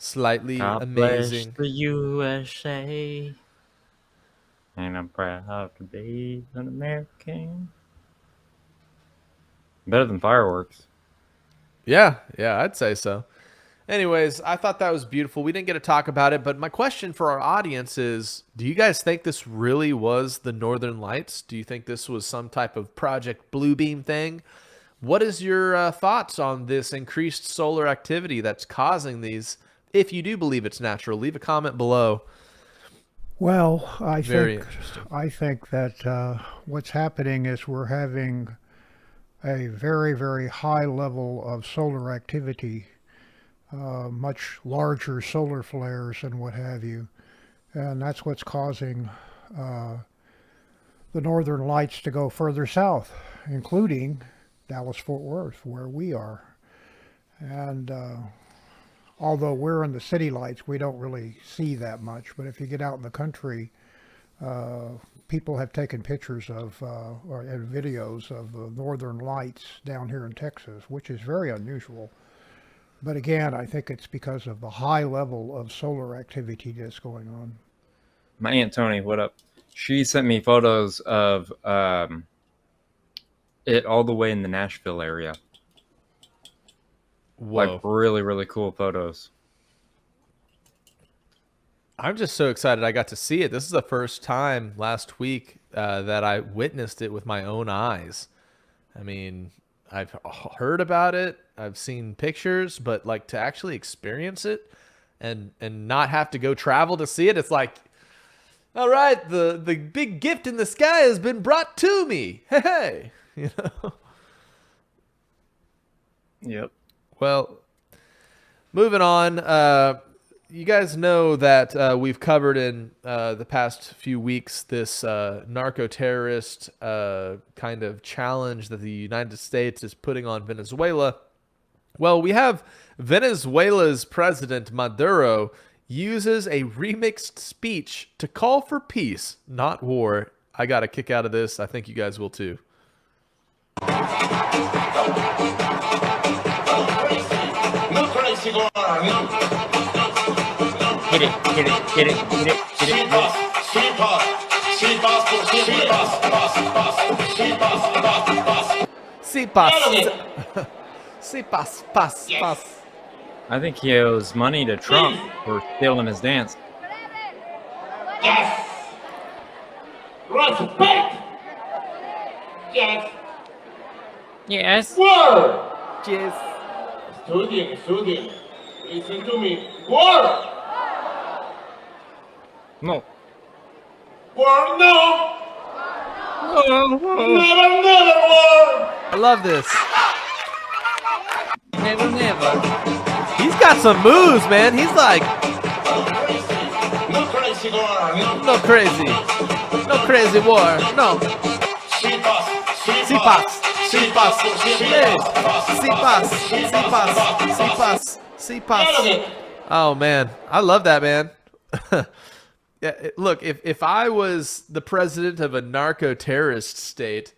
S5: Slightly
S1: God
S5: amazing.
S1: bless the USA, and I'm proud to be an American. Better than fireworks.
S5: Yeah, I'd say so. Anyways, I thought that was beautiful. We didn't get to talk about it, but my question for our audience is, do you guys think this really was the Northern Lights? Do you think this was some type of Project Bluebeam thing? What is your thoughts on this increased solar activity that's causing these? If you do believe it's natural, leave a comment below.
S2: Well, I think that what's happening is we're having a very, very high level of solar activity, much larger solar flares and what have you. And that's what's causing the northern lights to go further south, including Dallas-Fort Worth, where we are. And although we're in the city lights, we don't really see that much. But if you get out in the country, people have taken pictures of and videos of the northern lights down here in Texas, which is very unusual. But again, I think it's because of the high level of solar activity that's going on.
S1: My Aunt Tony, what up? She sent me photos of it all the way in the Nashville area.
S5: Whoa.
S1: Like really, really cool photos.
S5: I'm just so excited I got to see it. This is the first time last week that I witnessed it with my own eyes. I mean, I've heard about it, I've seen pictures, but like to actually experience it and not have to go travel to see it, it's like, all right, the big gift in the sky has been brought to me. Hey, you know.
S1: Yep.
S5: Well, moving on. You guys know that we've covered in the past few weeks this narco-terrorist kind of challenge that the United States is putting on Venezuela. Well, we have Venezuela's president, Maduro, uses a remixed speech to call for peace, not war. I got a kick out of this. I think you guys will too.
S1: Hit it.
S5: Si pas. Si pas. Pas.
S1: I think he owes money to Trump for stealing his dance.
S3: Yes. Respect. Yes.
S1: Yes.
S3: Word.
S5: Yes.
S3: Student. Listen to me. Word.
S1: No.
S3: Word, no.
S1: Word.
S3: Never word.
S5: I love this.
S1: Never.
S5: He's got some moves, man. He's like,
S3: No crazy war.
S5: no crazy. No crazy war. No. Si pas. Si pas. Hey. Si pas. Oh, man. I love that, man. Yeah, look, if I was the president of a narco-terrorist state,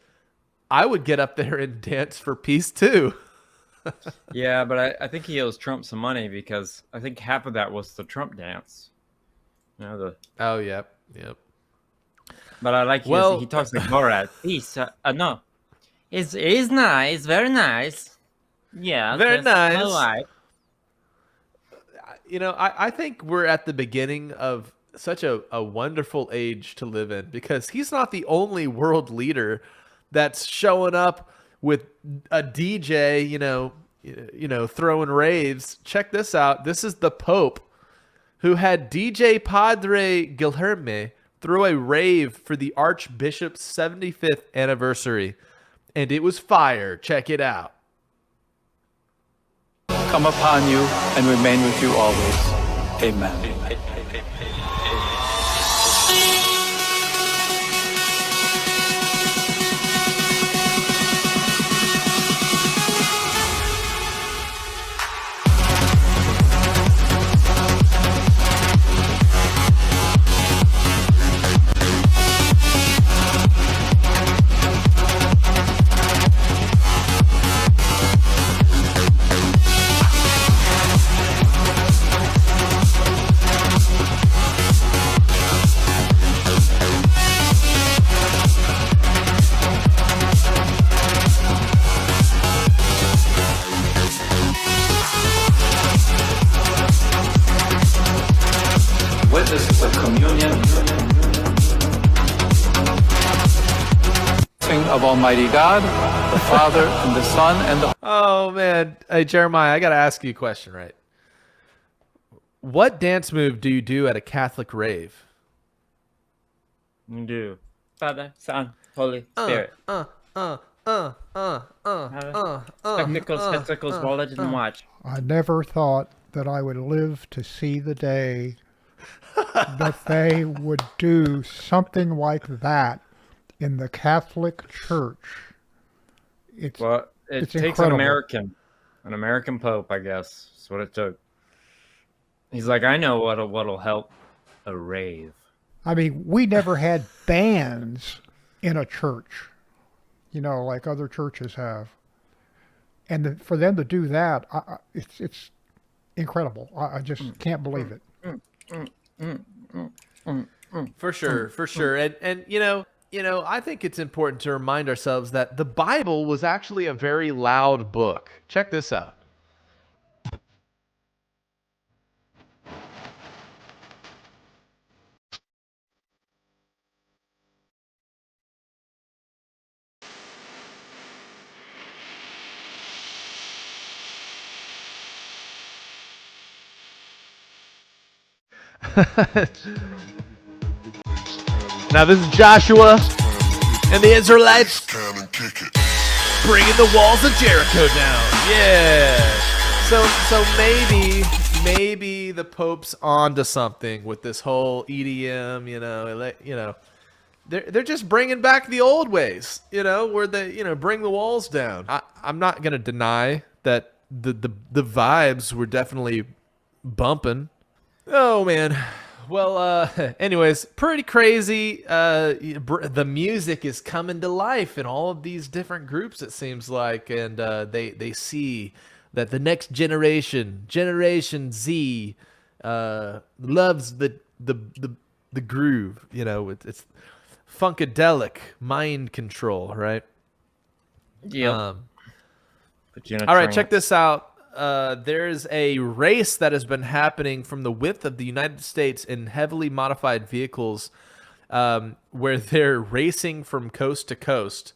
S5: I would get up there and dance for peace, too.
S1: Yeah, but I think he owes Trump some money because I think half of that was the Trump dance. You know,
S5: Oh, yep.
S1: But I like he talks like Borat. Peace. No. It's nice. Very nice. Yeah.
S5: Very nice.
S1: I like.
S5: You know, I think we're at the beginning of such a wonderful age to live in because he's not the only world leader that's showing up with a DJ, you know, throwing raves. Check this out. This is the Pope who had DJ Padre Guilherme throw a rave for the Archbishop's 75th anniversary. And it was fire. Check it out.
S4: Come upon you and remain with you always. Amen. Witness the communion of Almighty God, the Father, and the Son, and the...
S5: Oh, man. Hey, Jeremiah, I got to ask you a question, right? What dance move do you do at a Catholic rave?
S1: You do. Father, Son, Holy Spirit. Spectacles, wallet, and watch.
S2: I never thought that I would live to see the day that they would do something like that in the Catholic Church. It
S1: takes
S2: incredible.
S1: an American Pope, I guess. That's what it took. He's like, I know what'll help a rave.
S2: I mean, we never had bands in a church, like other churches have. And for them to do that, it's incredible. I just can't believe it.
S5: For sure. And I think it's important to remind ourselves that the Bible was actually a very loud book. Check this out. Now this is Joshua and the Israelites bringing the walls of Jericho down. Yeah. So maybe the Pope's onto something with this whole EDM. They're just bringing back the old ways. Where they bring the walls down. I'm not gonna deny that the vibes were definitely bumping. Oh, man. Well, anyways, pretty crazy. The music is coming to life in all of these different groups, it seems like. And they see that the next Generation Z, loves the groove. It's funkadelic mind control, right?
S1: Yeah.
S5: All right, check this out. There's a race that has been happening from the width of the United States in heavily modified vehicles, where they're racing from coast to coast.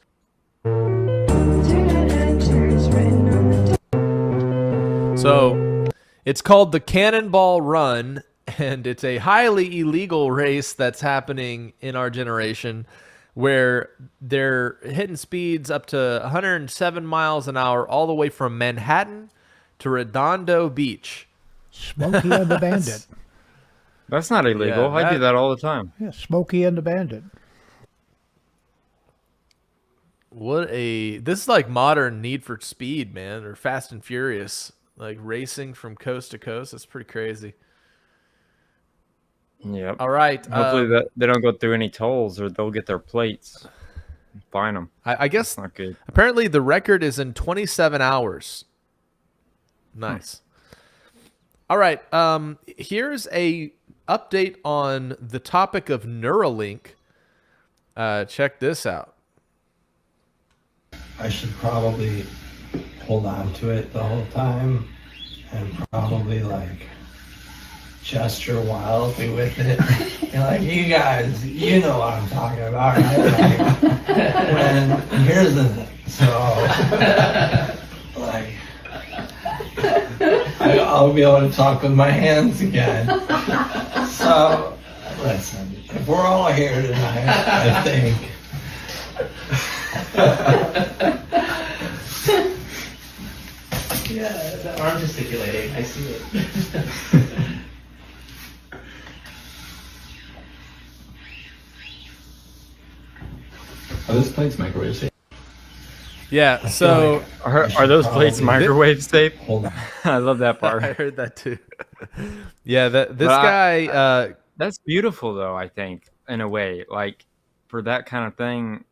S5: So it's called the Cannonball Run, and it's a highly illegal race that's happening in our generation, where they're hitting speeds up to 107 miles an hour all the way from Manhattan to Redondo Beach.
S2: Smokey and the Bandit.
S1: That's not illegal.
S5: Yeah,
S1: I do that all the time.
S2: Yeah, Smokey and the Bandit.
S5: This is like modern Need for Speed, man, or Fast and Furious, like racing from coast to coast. That's pretty crazy.
S1: Yep.
S5: All right.
S1: Hopefully that they don't go through any tolls, or they'll get their plates. Fine them.
S5: I guess
S1: That's not good.
S5: Apparently the record is in 27 hours. Nice. All right. Here's a update on the topic of Neuralink. Check this out.
S6: I should probably hold on to it the whole time and probably like gesture wildly with it. You're like, you guys, you know what I'm talking about, right? Like, and here's the thing. So, like, I'll be able to talk with my hands again. So, listen, if we're all here tonight, I think.
S7: Yeah, the arm gesticulating. I see it.
S6: Are those plates microwave safe?
S5: Yeah, so
S1: are those plates microwave safe?
S6: Hold on.
S1: I love that part.
S5: I heard that too. Yeah, this guy.
S1: That's beautiful, though. I think in a way, like for that kind of thing,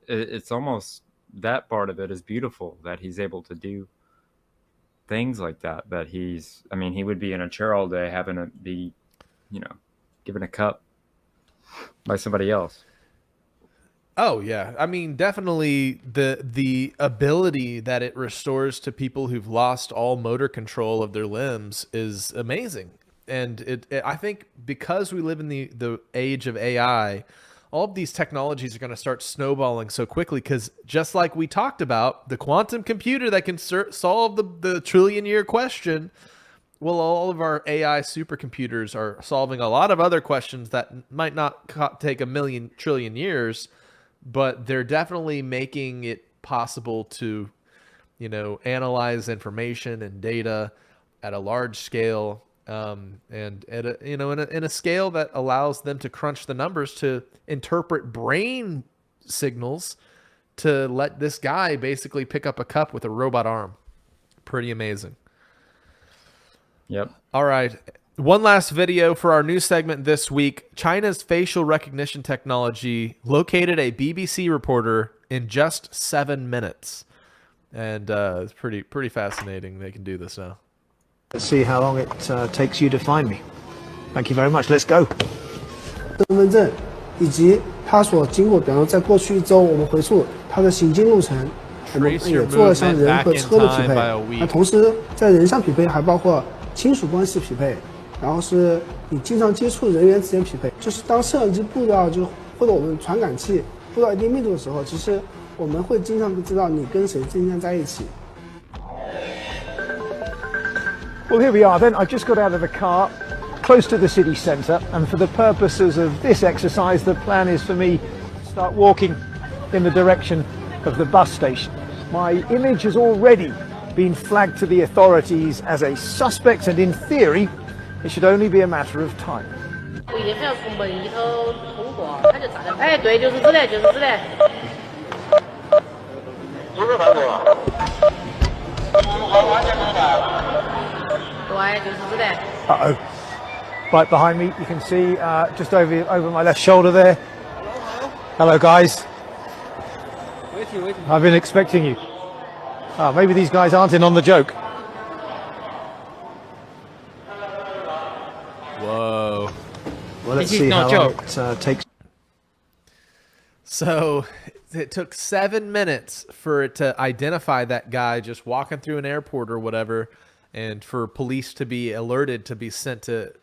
S1: it's almost that part of it is beautiful that he's able to do things like that. That he's, I mean, he would be in a chair all day having to be, given a cup by somebody else.
S5: Oh yeah, I mean, definitely the ability that it restores to people who've lost all motor control of their limbs is amazing. And I think because we live in the age of AI, all of these technologies are going to start snowballing so quickly, because just like we talked about, the quantum computer that can solve the trillion-year question, well, all of our AI supercomputers are solving a lot of other questions that might not take a million trillion years, but they're definitely making it possible to, analyze information and data at a large scale. And at a, in a scale that allows them to crunch the numbers to interpret brain signals to let this guy basically pick up a cup with a robot arm. Pretty amazing.
S1: Yep.
S5: All right. One last video for our new segment this week. China's facial recognition technology located a BBC reporter in just 7 minutes. And it's pretty fascinating. They can do this now.
S2: Let's see how long it takes you to find me. Thank you very much. Let's go.
S23: 身份证以及他所经过，比方说在过去1周，我们回溯他的行进路程，我们也做了像人和车的匹配。那同时在人上匹配还包括亲属关系匹配，然后是你经常接触人员之间匹配。就是当摄像机布到或者我们传感器布到一定密度的时候，其实我们会经常知道你跟谁经常在一起。
S2: Well, here we are then. I've just got out of the car, close to the city centre, and for the purposes of this exercise, the plan is for me to start walking in the direction of the bus station. My image has already been flagged to the authorities as a suspect, and in theory, it should only be a matter of time.
S24: 不一定非要从门里头通过，他就站在。哎，对，就是这嘞，就是这嘞。不是反过。完全明白。
S2: Uh-oh. Right behind me, you can see just over my left shoulder there. Hello, guys. I've been expecting you. Oh, maybe these guys aren't in on the joke.
S5: Whoa.
S2: Well, let's see how long it takes.
S5: So it took 7 minutes for it to identify that guy just walking through an airport or whatever, and for police to be alerted to be sent to,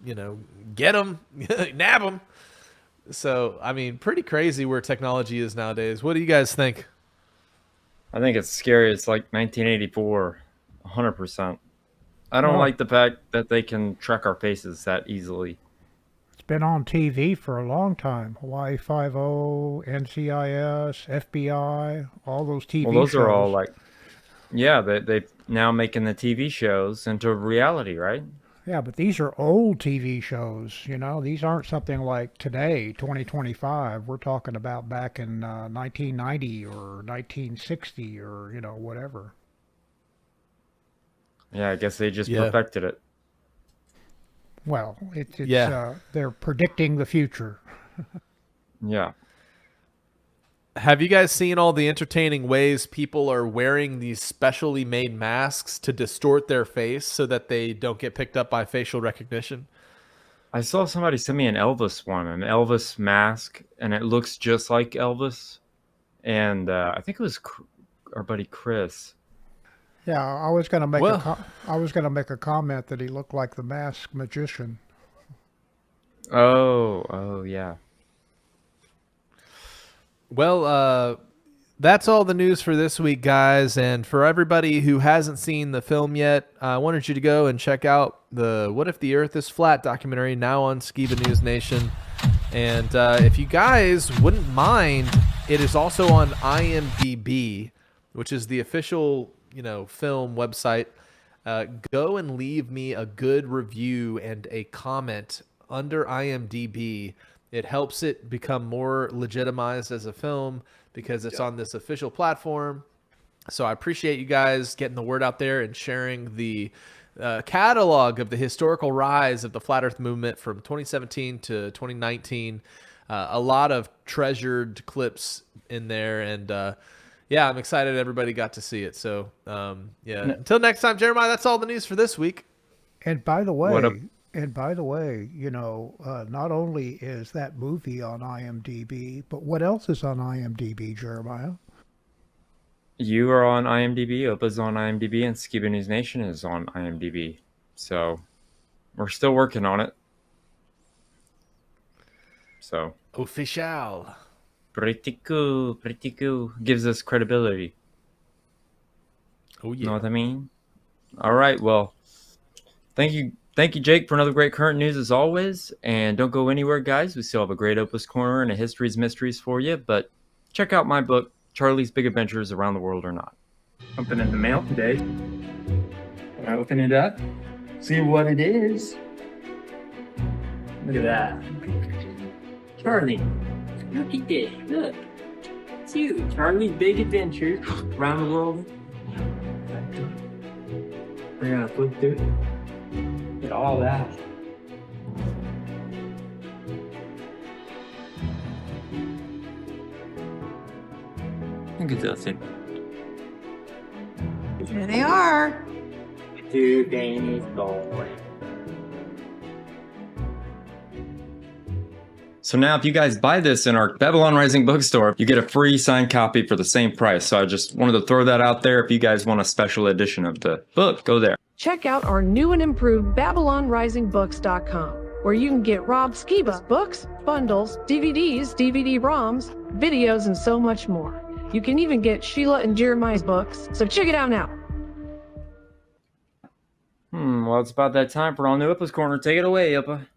S5: get him, nab him. So, I mean, pretty crazy where technology is nowadays. What do you guys think?
S1: I think it's scary. It's like 1984, 100%. I don't
S2: Well,
S1: like the fact that they can track our faces that easily.
S2: It's been on TV for a long time. Hawaii Five-0, NCIS, FBI, all those TV
S1: Well, those
S2: shows.
S1: are all like, yeah, they now making the TV shows into reality, right?
S2: Yeah, but these are old TV shows, These aren't something like today, 2025. We're talking about back in 1990 or 1960 or, whatever.
S1: Yeah, I guess they just perfected it.
S2: Well, it's
S5: Yeah.
S2: They're predicting the future.
S1: Yeah.
S5: Have you guys seen all the entertaining ways people are wearing these specially made masks to distort their face so that they don't get picked up by facial recognition?
S1: I saw somebody send me an Elvis one, an Elvis mask, and it looks just like Elvis. And I think it was our buddy Chris.
S2: Yeah, I was going to make a comment that he looked like the masked magician.
S1: Oh, yeah.
S5: Well, that's all the news for this week, guys. And for everybody who hasn't seen the film yet, I wanted you to go and check out the What If the Earth is Flat documentary, now on Skiba News Nation. And if you guys wouldn't mind, it is also on IMDb, which is the official, film website. Go and leave me a good review and a comment under IMDb. It helps it become more legitimized as a film because it's on this official platform. So I appreciate you guys getting the word out there and sharing the catalog of the historical rise of the Flat Earth movement from 2017 to 2019. A lot of treasured clips in there. And yeah, I'm excited everybody got to see it. So yeah, until next time, Jeremiah, that's all the news for this week.
S2: And by the way, not only is that movie on IMDb, but what else is on IMDb, Jeremiah?
S1: You are on IMDb, Opa's on IMDb, and Skiba News Nation is on IMDb. So we're still working on it. So
S5: official.
S1: Pretty cool. Gives us credibility.
S5: Oh yeah.
S1: Know what I mean? All right. Well, thank you, Jake, for another great current news as always. And don't go anywhere, guys. We still have a great Opus Corner and a History's Mysteries for you. But check out my book, Charlie's Big Adventures Around the World or Not.
S8: Something in the mail today. When I open it up, see what it is. Look at that. Charlie, look at this. Look. It's you. Charlie's Big Adventures Around the World. We're gonna flip through it. Look at all that. Look at that thing.
S20: Here they are.
S8: Two Danish boys.
S1: So now if you guys buy this in our Babylon Rising bookstore, you get a free signed copy for the same price. So I just wanted to throw that out there. If you guys want a special edition of the book, go there.
S9: Check out our new and improved BabylonRisingBooks.com, where you can get Rob Skiba's books, bundles, DVDs, DVD-ROMs, videos, and so much more. You can even get Sheila and Jeremiah's books, so check it out now.
S1: Well, it's about that time for All New Uppa's Corner. Take it away, Uppa.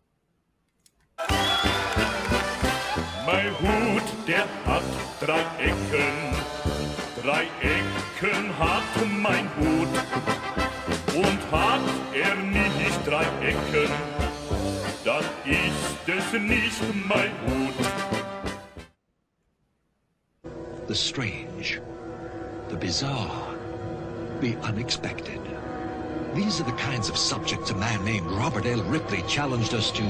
S3: Mein Hut, der hat 3 Ecken. 3 Ecken hat mein Hut. Und hat nicht 3 Ecken, dann ist es nicht mein Hut.
S11: The strange, the bizarre, the unexpected. These are the kinds of subjects a man named Robert L. Ripley challenged us to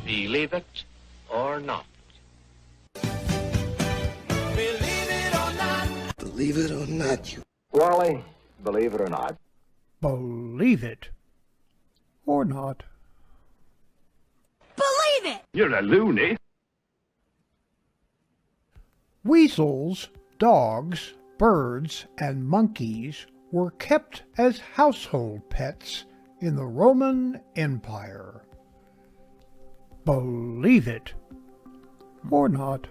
S7: Believe it or not.
S11: believe it or not, you.
S13: Wally, believe it or not.
S2: Believe it or not.
S13: Believe it! You're a loony.
S2: Weasels, dogs, birds, and monkeys were kept as household pets in the Roman Empire. Believe it or not.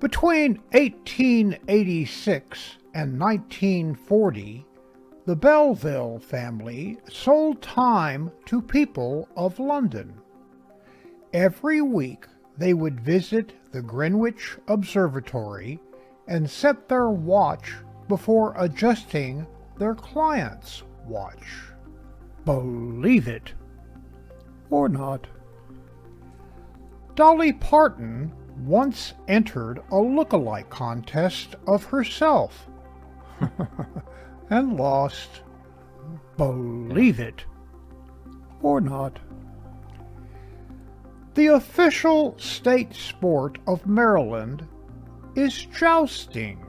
S2: Between 1886 and 1940, the Belleville family sold time to people of London. Every week they would visit the Greenwich Observatory and set their watch before adjusting their client's watch. Believe it or not. Dolly Parton once entered a look-alike contest of herself and lost. Believe it or not. The official state sport of Maryland is jousting.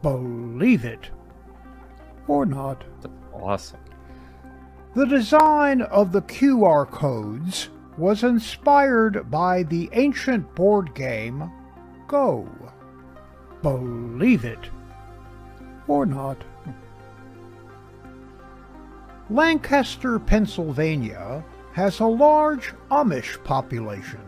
S2: Believe it or not.
S1: That's awesome.
S2: The design of the QR codes was inspired by the ancient board game Go. Believe it or not. Lancaster, Pennsylvania has a large Amish population,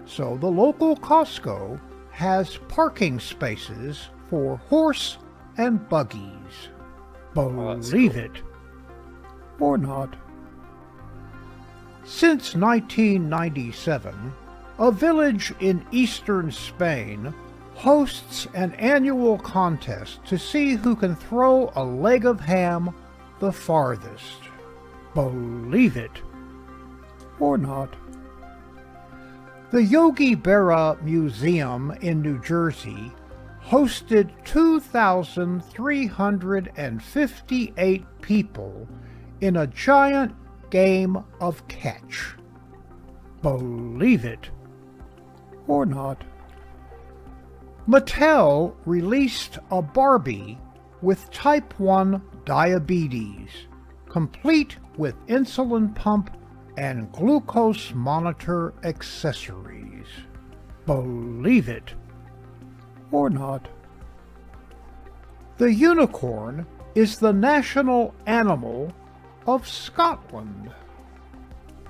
S2: so the local Costco has parking spaces for horse and buggies. Believe it or not. Since 1997, a village in eastern Spain hosts an annual contest to see who can throw a leg of ham the farthest. Believe it or not. The Yogi Berra Museum in New Jersey hosted 2,358 people in a giant game of catch. Believe it or not. Mattel released a Barbie with type 1 diabetes, complete with insulin pump and glucose monitor accessories. Believe it or not. The unicorn is the national animal of Scotland.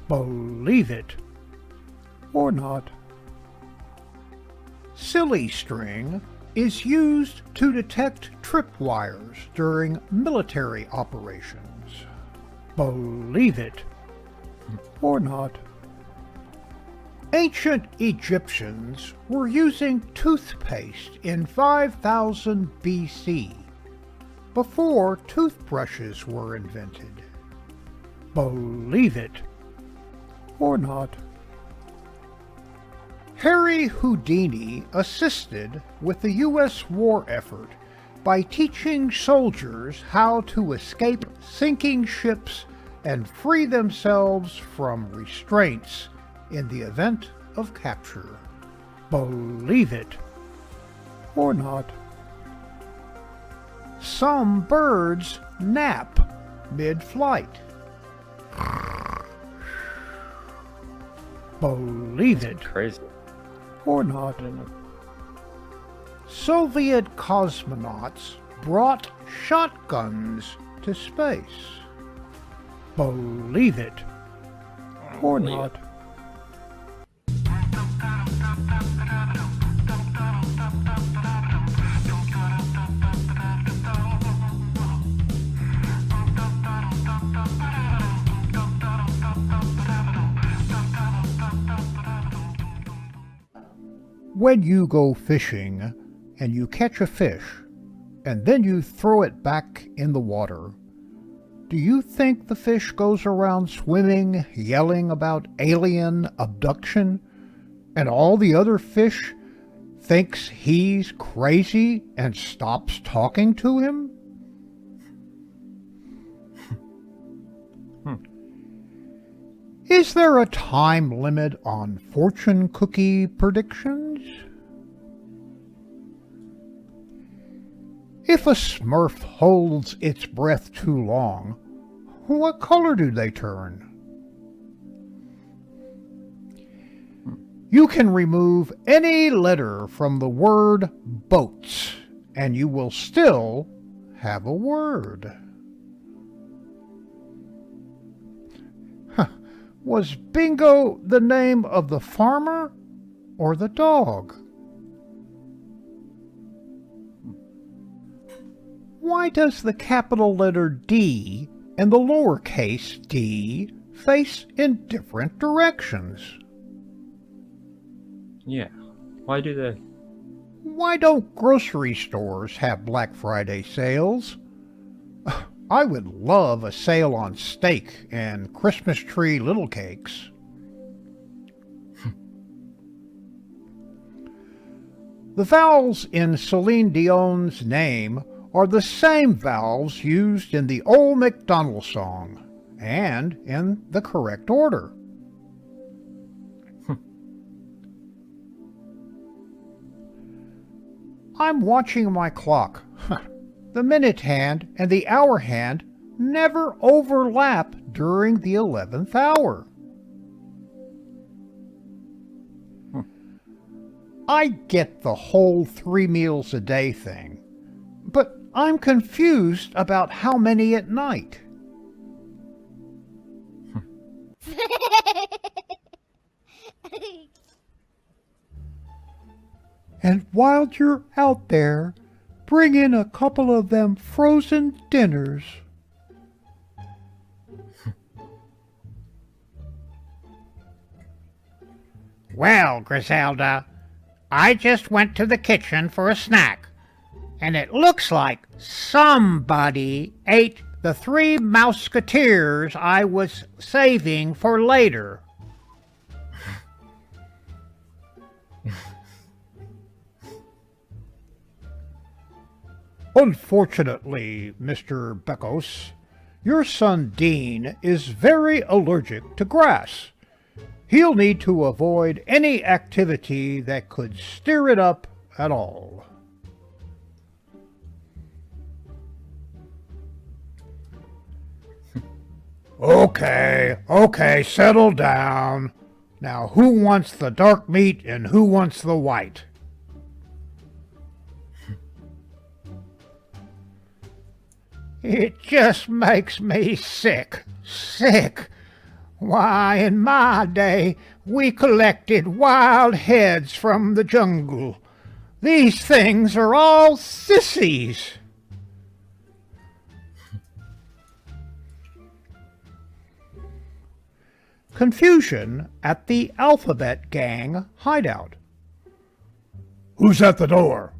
S2: Believe it or not. Silly string is used to detect tripwires during military operations. Believe it or not. Ancient Egyptians were using toothpaste in 5000 BC, before toothbrushes were invented. Believe it or not. Harry Houdini assisted with the U.S. war effort by teaching soldiers how to escape sinking ships and free themselves from restraints in the event of capture. Believe it or not. Some birds nap mid-flight. Believe it
S1: crazy
S2: or not. Soviet cosmonauts brought shotguns to space. Believe it or not. When you go fishing and you catch a fish and then you throw it back in the water, do you think the fish goes around swimming, yelling about alien abduction, and all the other fish thinks he's crazy and stops talking to him? Is there a time limit on fortune cookie predictions? If a Smurf holds its breath too long, what color do they turn? You can remove any letter from the word boats, and you will still have a word. Was Bingo the name of the farmer or the dog? Why does the capital letter D and the lowercase d face in different directions?
S1: Yeah, why do they?
S2: Why don't grocery stores have Black Friday sales? I would love a sale on steak and Christmas tree little cakes. The vowels in Celine Dion's name are the same vowels used in the Old MacDonald song, and in the correct order. I'm watching my clock. The minute hand and the hour hand never overlap during the 11th hour. I get the whole 3 meals a day thing, but I'm confused about how many at night. And while you're out there, bring in a couple of them frozen dinners.
S10: Well, Griselda, I just went to the kitchen for a snack, and it looks like somebody ate the 3 Mouseketeers I was saving for later.
S2: Unfortunately, Mr. Beckos, your son Dean is very allergic to grass. He'll need to avoid any activity that could stir it up at all. Okay, settle down. Now, who wants the dark meat and who wants the white?
S10: It just makes me sick. Why, in my day, we collected wild heads from the jungle. These things are all sissies.
S2: Confusion at the Alphabet Gang hideout. Who's at the door?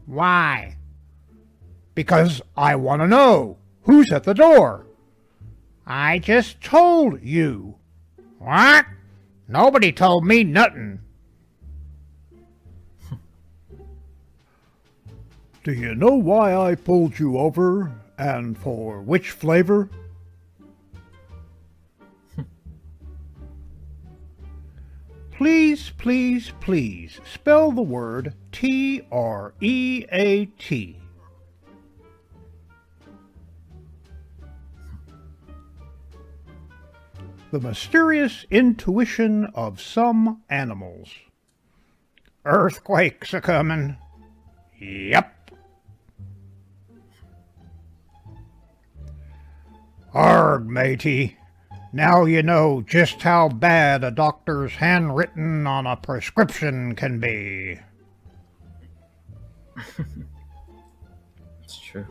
S10: Why?
S2: Because I want to know. Who's at the door?
S10: I just told you. What? Nobody told me nothing.
S2: Do you know why I pulled you over, and for which flavor? Please spell the word T-R-E-A-T. The mysterious intuition of some animals.
S10: Earthquakes are coming.
S2: Yep. Arg, matey. Now you know just how bad a doctor's handwritten on a prescription can be.
S1: It's true.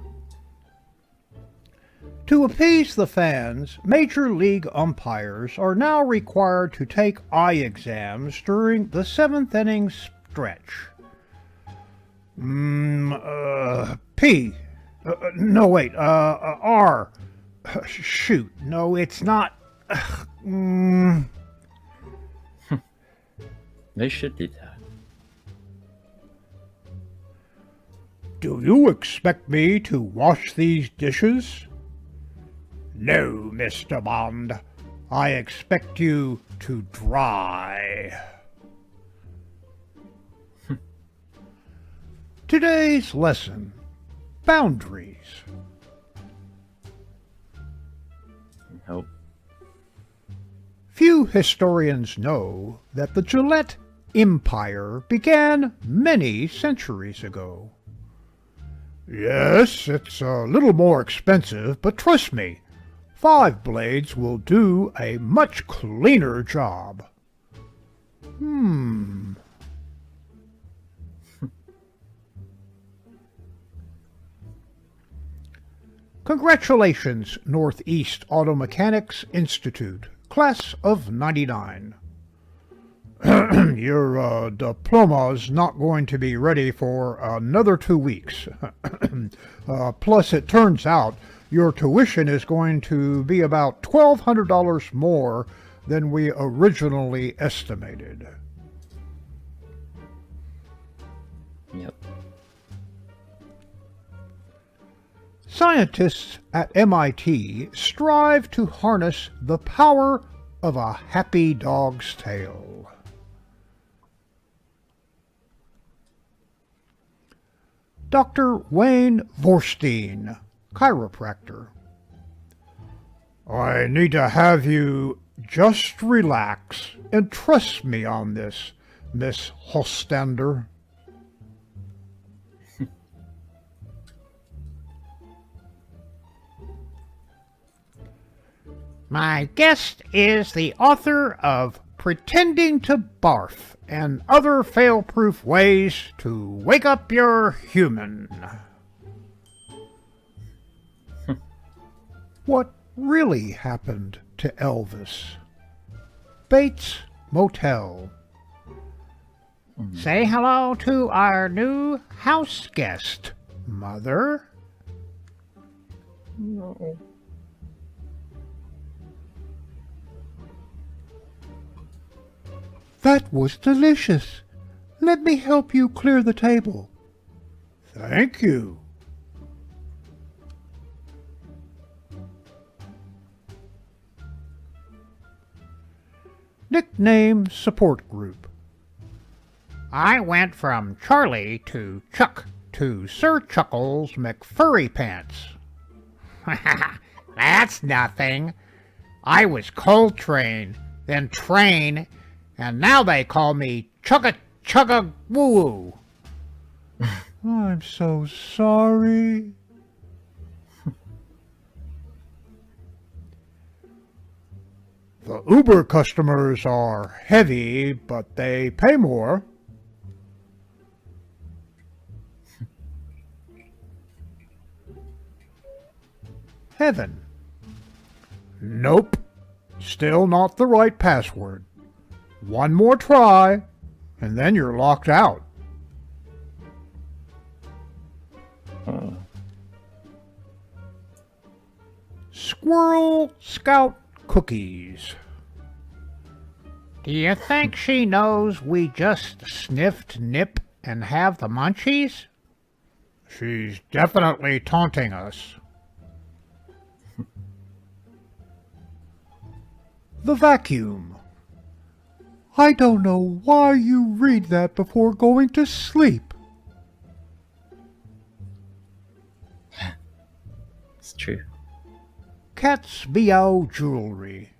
S2: To appease the fans, Major League umpires are now required to take eye exams during the 7th inning stretch. P. No, wait. R. Shoot. No, it's not.
S1: They should do that.
S2: Do you expect me to wash these dishes? No, Mr. Bond. I expect you to dry. Today's lesson: boundaries.
S1: Nope.
S2: Few historians know that the Gillette empire began many centuries ago. Yes, it's a little more expensive, but trust me, 5 blades will do a much cleaner job. Congratulations, Northeast Auto Mechanics Institute, class of '99. Your diploma's not going to be ready for another 2 weeks. Plus, it turns out your tuition is going to be about $1,200 more than we originally estimated.
S1: Yep.
S2: Scientists at MIT strive to harness the power of a happy dog's tail. Dr. Wayne Vorstein, chiropractor. I need to have you just relax and trust me on this, Miss Hostander.
S10: My guest is the author of Pretending to Barf and Other Fail-Proof Ways to Wake Up Your Human.
S2: What really happened to Elvis? Bates Motel.
S10: Say hello to our new house guest, Mother.
S1: No.
S2: That was delicious. Let me help you clear the table. Thank you. Nickname support group.
S10: I went from Charlie to Chuck to Sir Chuckles McFurry Pants. That's nothing. I was Coltrane, then Train, and now they call me Chugga Chugga Woo Woo.
S2: I'm so sorry. The Uber customers are heavy, but they pay more. Heaven. Nope. Still not the right password. One more try, and then you're locked out. Squirrel Scout cookies.
S10: Do you think she knows we just sniffed Nip and have the munchies?
S2: She's definitely taunting us. The vacuum. I don't know why you read that before going to sleep.
S1: It's true.
S2: Cat's meow jewelry.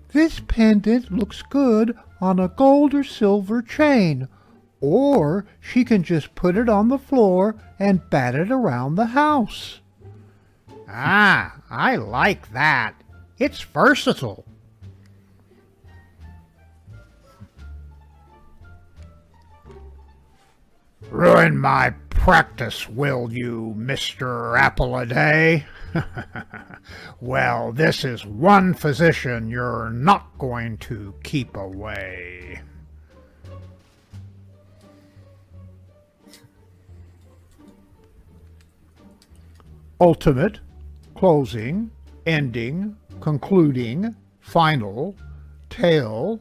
S2: This pendant looks good on a gold or silver chain, or she can just put it on the floor and bat it around the house.
S10: Ah, I like that. It's versatile.
S2: Ruin my practice, will you, Mr. Apple-a-Day? Well, this is one physician you're not going to keep away. Ultimate, closing, ending, concluding, final, tail.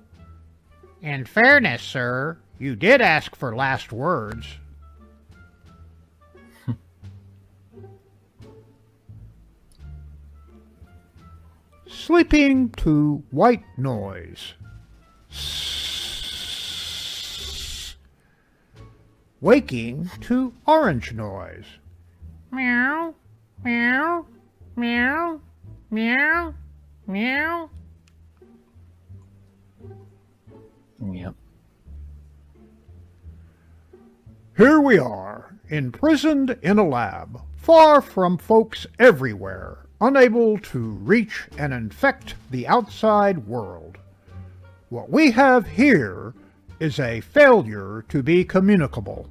S10: In fairness, sir, you did ask for last words.
S2: Sleeping to white noise. Waking to orange noise.
S10: Meow, meow, meow, meow, meow.
S1: Yep.
S2: Here we are, imprisoned in a lab, far from folks everywhere, unable to reach and infect the outside world. What we have here is a failure to be communicable.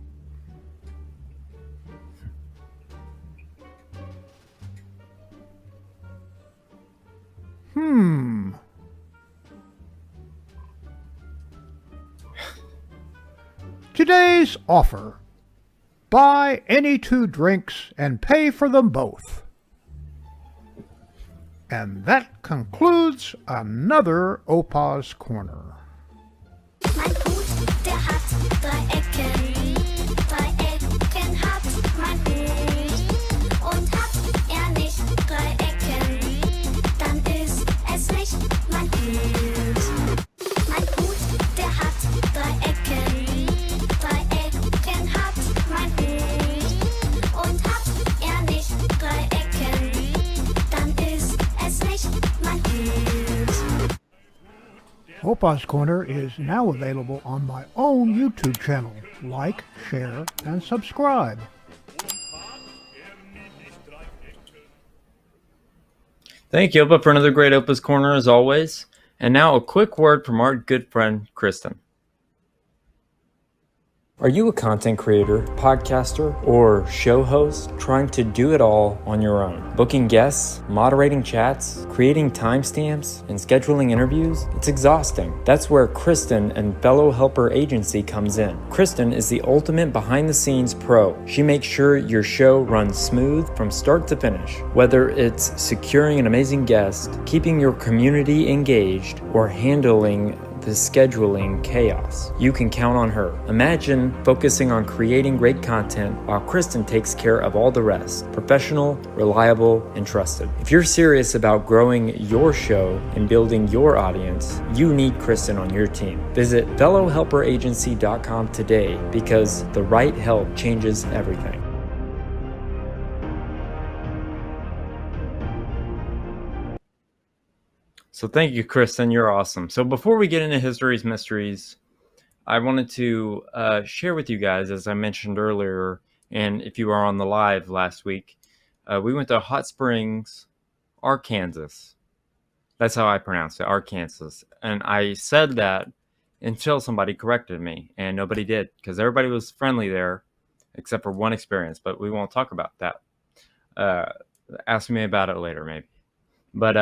S2: Today's offer. Buy any 2 drinks and pay for them both. And that concludes another Opa's Corner.
S21: Mein Hut, der hat 3 Ecken. 3 Ecken hat mein Hut. Und hat er nicht 3 Ecken, dann ist es nicht mein Hut. Mein Hut, der hat 3 Ecken. 3 Ecken hat mein Hut. Und hat er nicht 3 Ecken, dann ist es nicht mein Hut.
S2: Opa's Corner is now available on my own YouTube channel. Like, share, and subscribe.
S1: Thank you, Opa, for another great Opa's Corner as always. And now a quick word from our good friend, Kristen. Are you a content creator, podcaster, or show host trying to do it all on your own? Booking guests, moderating chats, creating timestamps, and scheduling interviews? It's exhausting. That's where Kristen and Fellow Helper Agency comes in. Kristen is the ultimate behind-the-scenes pro. She makes sure your show runs smooth from start to finish. Whether it's securing an amazing guest, keeping your community engaged, or handling the scheduling chaos, you can count on her. Imagine focusing on creating great content while Kristen takes care of all the rest. Professional, reliable, and trusted. If you're serious about growing your show and building your audience, you need Kristen on your team. Visit fellowhelperagency.com today because the right help changes everything. So thank you, Kristen. You're awesome. So before we get into History's Mysteries, I wanted to share with you guys, as I mentioned earlier, and if you were on the live last week, we went to Hot Springs, Arkansas. That's how I pronounce it, Arkansas. And I said that until somebody corrected me, and nobody did, because everybody was friendly there, except for one experience, but we won't talk about that. Ask me about it later, maybe. But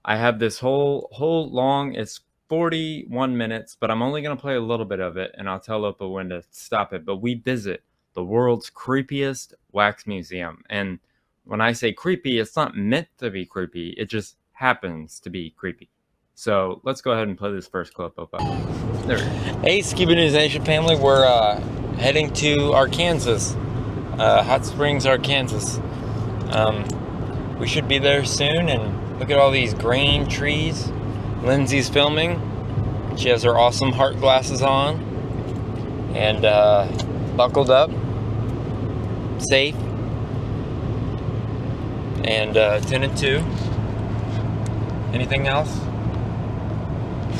S1: I have this whole long, it's 41 minutes, but I'm only going to play a little bit of it, and I'll tell Opa when to stop it. But we visit the world's creepiest wax museum. And when I say creepy, it's not meant to be creepy. It just happens to be creepy. So let's go ahead and play this first clip, Opa. There we go. Hey, Skiba News Nation family. We're heading to Arkansas, Hot Springs, Arkansas. We should be there soon, and look at all these green trees. Lindsay's filming. She has her awesome heart glasses on. And buckled up. Safe. And attended to. Anything else?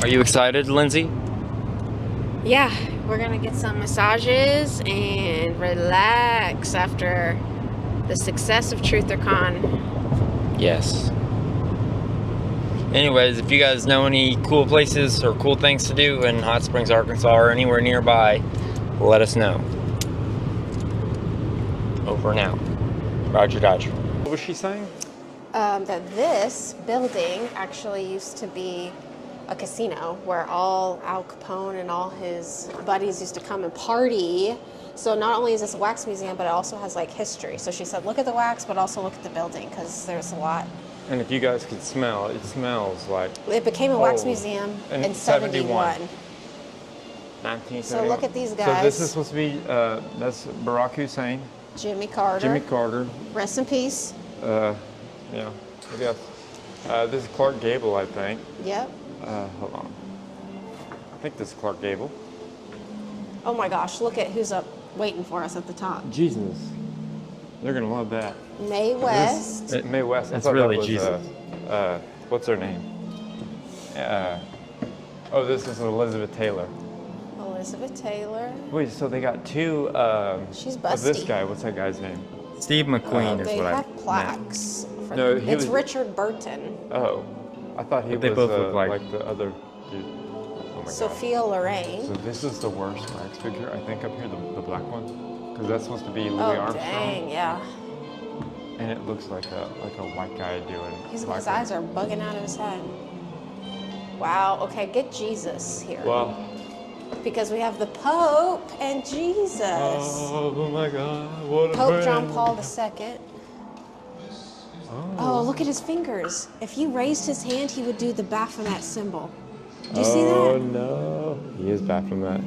S1: Are you excited, Lindsay?
S14: Yeah, we're gonna get some massages and relax after the success of TruthOrCon.
S1: Yes. Anyways, if you guys know any cool places or cool things to do in Hot Springs, Arkansas, or anywhere nearby, let us know. Over and out. Roger Dodger. What was she saying?
S14: That this building actually used to be a casino where all Al Capone and all his buddies used to come and party. So not only is this a wax museum, but it also has like history. So she said, look at the wax, but also look at the building because there's a lot.
S1: And if you guys could smell, it smells like
S14: It became a wax museum in 71.
S1: 1971.
S14: So look at these guys.
S1: So this is supposed to be, that's Barack Hussein.
S14: Jimmy Carter.
S1: Jimmy Carter.
S14: Rest in peace.
S1: Yeah, I guess. This is Clark Gable, I think.
S14: Yep.
S1: Hold on. I think this is Clark Gable.
S14: Oh my gosh, look at who's up waiting for us at the top.
S1: Jesus. They're going to love that.
S14: Mae West.
S1: Mae West. That's really Jesus. What's her name? Oh, this is Elizabeth Taylor.
S14: Elizabeth Taylor.
S1: Wait, so they got two
S14: She's
S1: of this
S14: busty.
S1: guy. What's that guy's name? Steve McQueen is
S14: They
S1: what I
S14: have
S1: meant.
S14: plaques. For
S1: No,
S14: them.
S1: he
S14: It's
S1: was-
S14: Richard Burton.
S1: Oh, I thought he But they was both look like the other dude. Oh my
S14: Sophia Loren.
S1: God. So this is the worst wax figure, I think, up here, the black one, because that's supposed to be Louis
S14: Oh,
S1: Armstrong.
S14: dang, yeah.
S1: And it looks like a white guy doing.
S14: His
S1: black
S14: eyes are bugging out of his head. Wow, okay, get Jesus here.
S1: Well,
S14: Because we have the Pope and Jesus.
S1: oh my God, what a
S14: Pope John
S1: friend.
S14: Paul II. Oh, look at his fingers. If you raised his hand, he would do the Baphomet symbol. Do you see
S1: Oh
S14: that?
S1: no, he is Baphomet.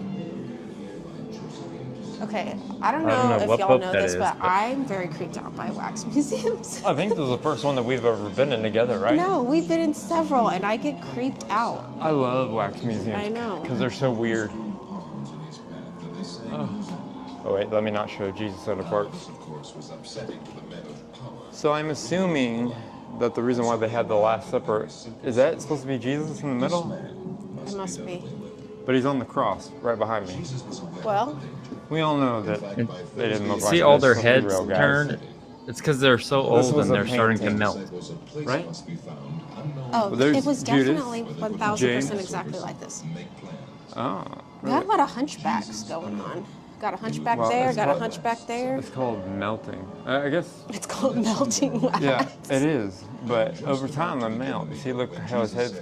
S14: Okay, I don't
S1: I don't
S14: know
S1: know
S14: if
S1: what
S14: y'all
S1: Pope
S14: know
S1: that
S14: this,
S1: is,
S14: but
S1: but-
S14: I'm very creeped out by wax museums.
S1: I think this is the first one that we've ever been in together, right?
S14: No, we've been in several, and I get creeped out.
S1: I love wax museums.
S14: I know.
S1: Because they're so weird. Oh wait, let me not show Jesus at a park. So I'm assuming that the reason why they had the Last Supper, is that supposed to be Jesus in the middle?
S14: It must be.
S1: But he's on the cross right behind me.
S14: Well,
S1: We all know that they didn't look like See all this. their Those are heads real guys. This
S14: old
S1: was
S14: and
S1: a
S14: they're starting to
S1: painting.
S14: melt.
S1: Right?
S14: oh,
S1: Well, there's
S14: it was
S1: Judas,
S14: definitely 1,000%
S1: James.
S14: exactly like this.
S1: Oh.
S14: We got a lot of hunchbacks going on. Got a hunchback
S1: Well,
S14: there,
S1: it's
S14: got a
S1: called-
S14: hunchback there.
S1: It's called melting. I guess.
S14: It's called melting wax.
S1: Yeah, it is. But over time, they melt. You see, look how his head.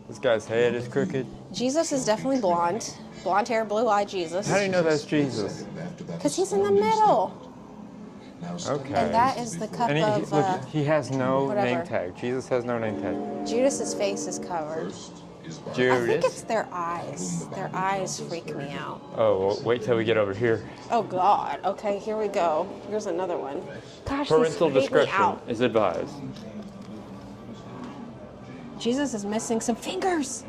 S1: This guy's head is crooked.
S14: Jesus is definitely blonde. Blonde hair, blue eye Jesus.
S1: How do you know that's Jesus?
S14: Because he's in the middle.
S1: Okay.
S14: And that is the cup
S1: And
S14: of,
S1: look, he has no
S14: whatever.
S1: name tag. Jesus has no name tag.
S14: Judas's face is covered. I think
S1: Judas.
S14: it's their eyes. Their eyes freak me out.
S1: Oh, well, wait till we get over here.
S14: Oh God. Okay, here we go. Here's another one. Gosh, these
S1: Parental
S14: freak me
S1: discretion
S14: out.
S1: is advised.
S14: Jesus is missing some fingers.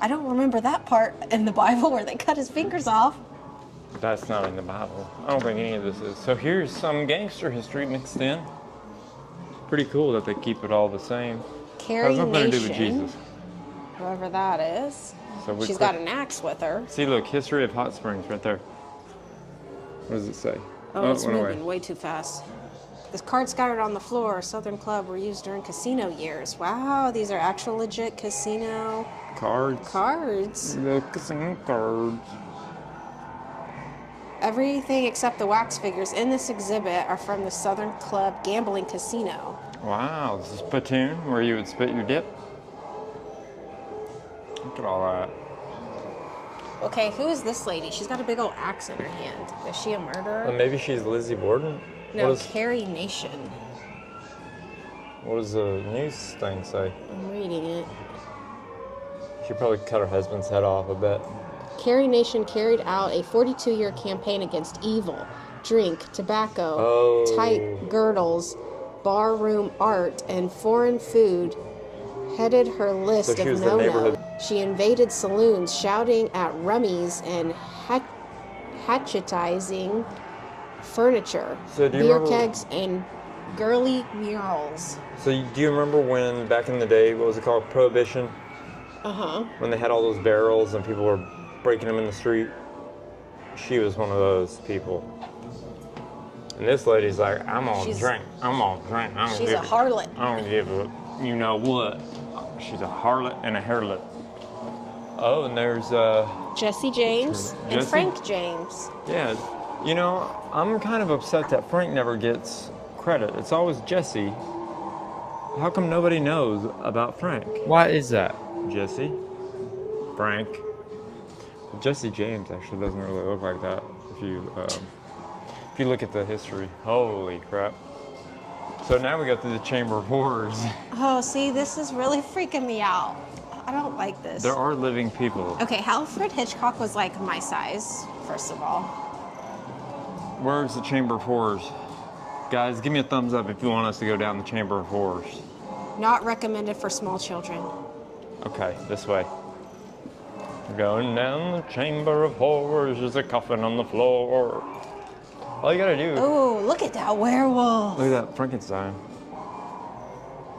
S14: I don't remember that part in the Bible where they cut his fingers off.
S1: That's not in the Bible. I don't think any of this is. So here's some gangster history mixed in. Pretty cool that they keep it all the same.
S14: Carrie
S1: Has nothing to do with
S14: Nation.
S1: Jesus.
S14: Whoever that is.
S1: So we
S14: She's
S1: click-
S14: got an axe with her.
S1: See, look, history of hot springs right there. What does it say?
S14: Oh, it's
S1: it went
S14: moving way too fast. The cards scattered on the floor, Southern Club, were used during casino years. Wow, these are actual legit casino
S1: Cards.
S14: cards.
S1: The casino cards.
S14: Everything except the wax figures in this exhibit are from the Southern Club Gambling Casino.
S1: Wow, this is Platoon, where you would spit your dip. Look at all that.
S14: Okay, who is this lady? She's got a big old axe in her hand. Is she a murderer?
S1: Maybe she's Lizzie Borden?
S14: No,
S1: What,
S14: Carrie Nation.
S1: what does the news thing say?
S14: I'm reading it.
S1: She probably cut her husband's head off, I bet.
S14: Carrie Nation carried out a 42-year campaign against evil, drink, tobacco,
S1: Oh.
S14: tight girdles, barroom art, and foreign food. Headed her list
S1: So she
S14: of
S1: was the
S14: no-no.
S1: neighborhood-
S14: She invaded saloons, shouting at rummies and hatchetizing furniture,
S1: So do you
S14: beer
S1: remember-
S14: kegs, and girly murals.
S1: So do you remember when, back in the day, what was it called, Prohibition?
S14: Uh-huh.
S1: When they had all those barrels and people were breaking them in the street? She was one of those people. And this lady's like, I'm gonna
S14: She's-
S1: drink. I'm gonna drink. I don't
S14: She's
S1: give
S14: a harlot.
S1: I don't give a, you know what? She's a harlot and a harlot. Oh, and there's,
S14: Jesse James and
S1: Jesse?
S14: Frank James.
S1: yeah, you know, I'm kind of upset that Frank never gets credit. It's always Jesse. How come nobody knows about Frank?
S15: Why is that?
S1: Jesse, Frank. Jesse James actually doesn't really look like that if you look at the history. Holy crap. So now we go through the Chamber of Horrors.
S14: Oh, see, this is really freaking me out. I don't like this.
S1: There are living people.
S14: Okay, Alfred Hitchcock was like my size, first of all.
S1: Where's the Chamber of Horrors? Guys, give me a thumbs up if you want us to go down the Chamber of Horrors.
S14: Not recommended for small children.
S1: Okay, this way. We're going down the Chamber of Horrors. There's a coffin on the floor. All you gotta do.
S14: Oh, look at that werewolf.
S1: Look at that Frankenstein.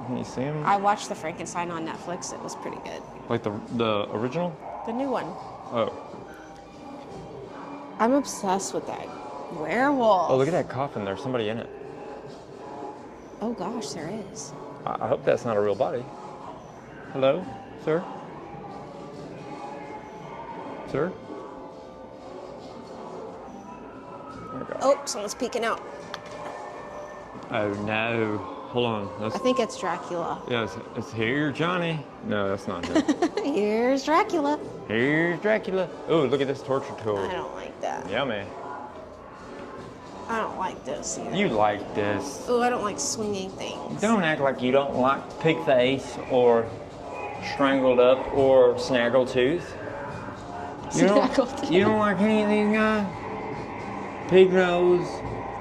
S1: Can you see him?
S14: I watched the Frankenstein on Netflix. It was pretty good.
S1: Like the original?
S14: The new one.
S1: Oh.
S14: I'm obsessed with that werewolf.
S1: Oh, look at that coffin. There's somebody in it.
S14: Oh gosh, there is.
S1: I hope that's not a real body. Hello, sir? Sir?
S14: Oh, someone's peeking out.
S1: Oh no. Hold on.
S14: I think it's Dracula.
S1: Yeah, it's here, Johnny. No, that's not him.
S14: Here's Dracula.
S1: Here's Dracula. Oh, look at this torture tool.
S14: I don't like that.
S1: Yummy.
S14: I don't like this either.
S1: You like this.
S14: Oh, I don't like swinging things.
S1: Don't act like you don't like pig face or strangled up or snaggletooth. You don't like any of these guys? Pig nose.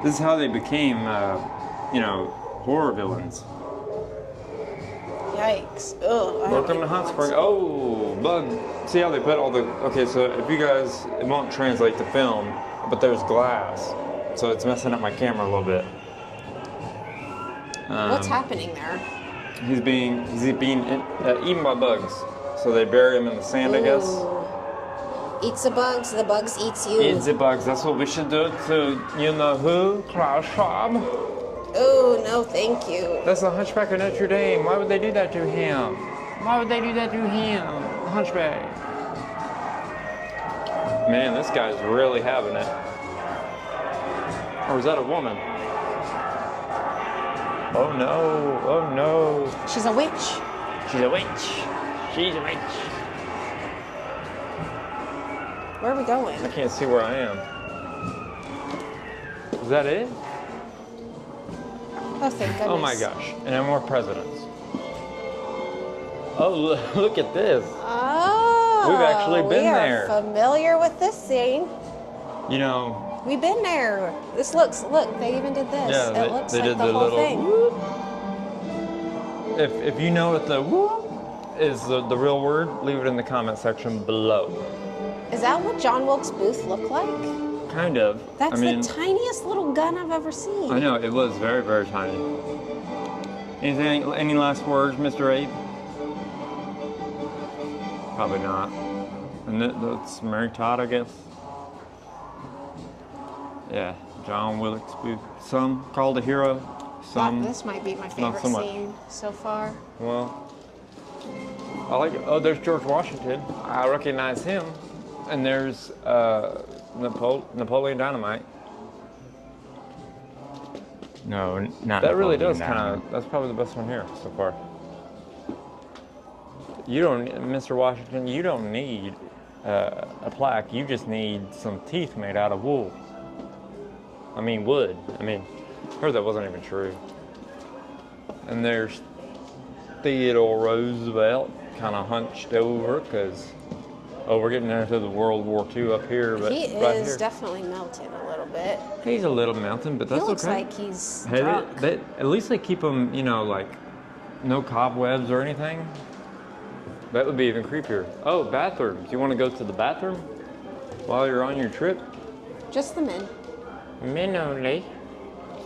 S1: This is how they became, horror villains.
S14: Yikes. Ugh.
S1: Welcome to Hot Spring. Oh, bug. See how they put all the... Okay, so if you guys... It won't translate to film, but there's glass. So it's messing up my camera a little bit.
S14: What's happening there?
S1: He's being eaten by bugs. So they bury him in the sand, I guess.
S14: Eats the bugs eats you.
S1: Eats the bugs. That's what we should do to, you know who? Klaus Schwab.
S14: Oh, no, thank you.
S1: That's the Hunchback of Notre Dame. Why would they do that to him? Why would they do that to him? The Hunchback. Man, this guy's really having it. Or is that a woman? Oh no, oh no.
S14: She's a witch.
S1: She's a witch. She's a witch.
S14: Where are we going?
S1: I can't see where I am. Is that it?
S14: Oh, thank goodness.
S1: Oh my gosh. And then more presidents. Oh, look at this.
S14: Oh.
S1: We've actually been there.
S14: We are familiar with this scene.
S1: You know.
S14: We've been there. Look, they even did this.
S1: Yeah,
S14: it looks
S1: they
S14: like
S1: did
S14: the whole
S1: little
S14: thing.
S1: Whoop. If you know what the whoop is the real word, leave it in the comment section below.
S14: Is that what John Wilkes Booth looked like?
S1: Kind of.
S14: That's the tiniest little gun I've ever seen.
S1: I know, it was very, very tiny. Any last words, Mr. Abe? Probably not. And that's Mary Todd, I guess. Yeah, John Wilkes Booth. Some called a hero, some
S14: This might be my
S1: not
S14: favorite
S1: so much.
S14: scene so far.
S1: Well, I like it. Oh, there's George Washington. I recognize him. And there's Napoleon Dynamite. No, not
S15: That really
S1: Napoleon
S15: does
S1: Dynamite. That's probably the best one here so far. You don't, Mr. Washington, you don't need a plaque. You just need some teeth made out of wool. I mean, wood. I mean, I heard that wasn't even true. And there's Theodore Roosevelt, kind of hunched over, because, we're getting into the World War II up here. But
S14: He
S1: right
S14: is
S1: here,
S14: definitely melting a little bit.
S1: he's a little melting, but that's
S14: He looks
S1: okay.
S14: like he's
S1: Hey,
S14: drunk.
S1: at least they keep them, like, no cobwebs or anything. That would be even creepier. Oh, bathrooms. You want to go to the bathroom while you're on your trip?
S14: Just the men.
S1: Men only.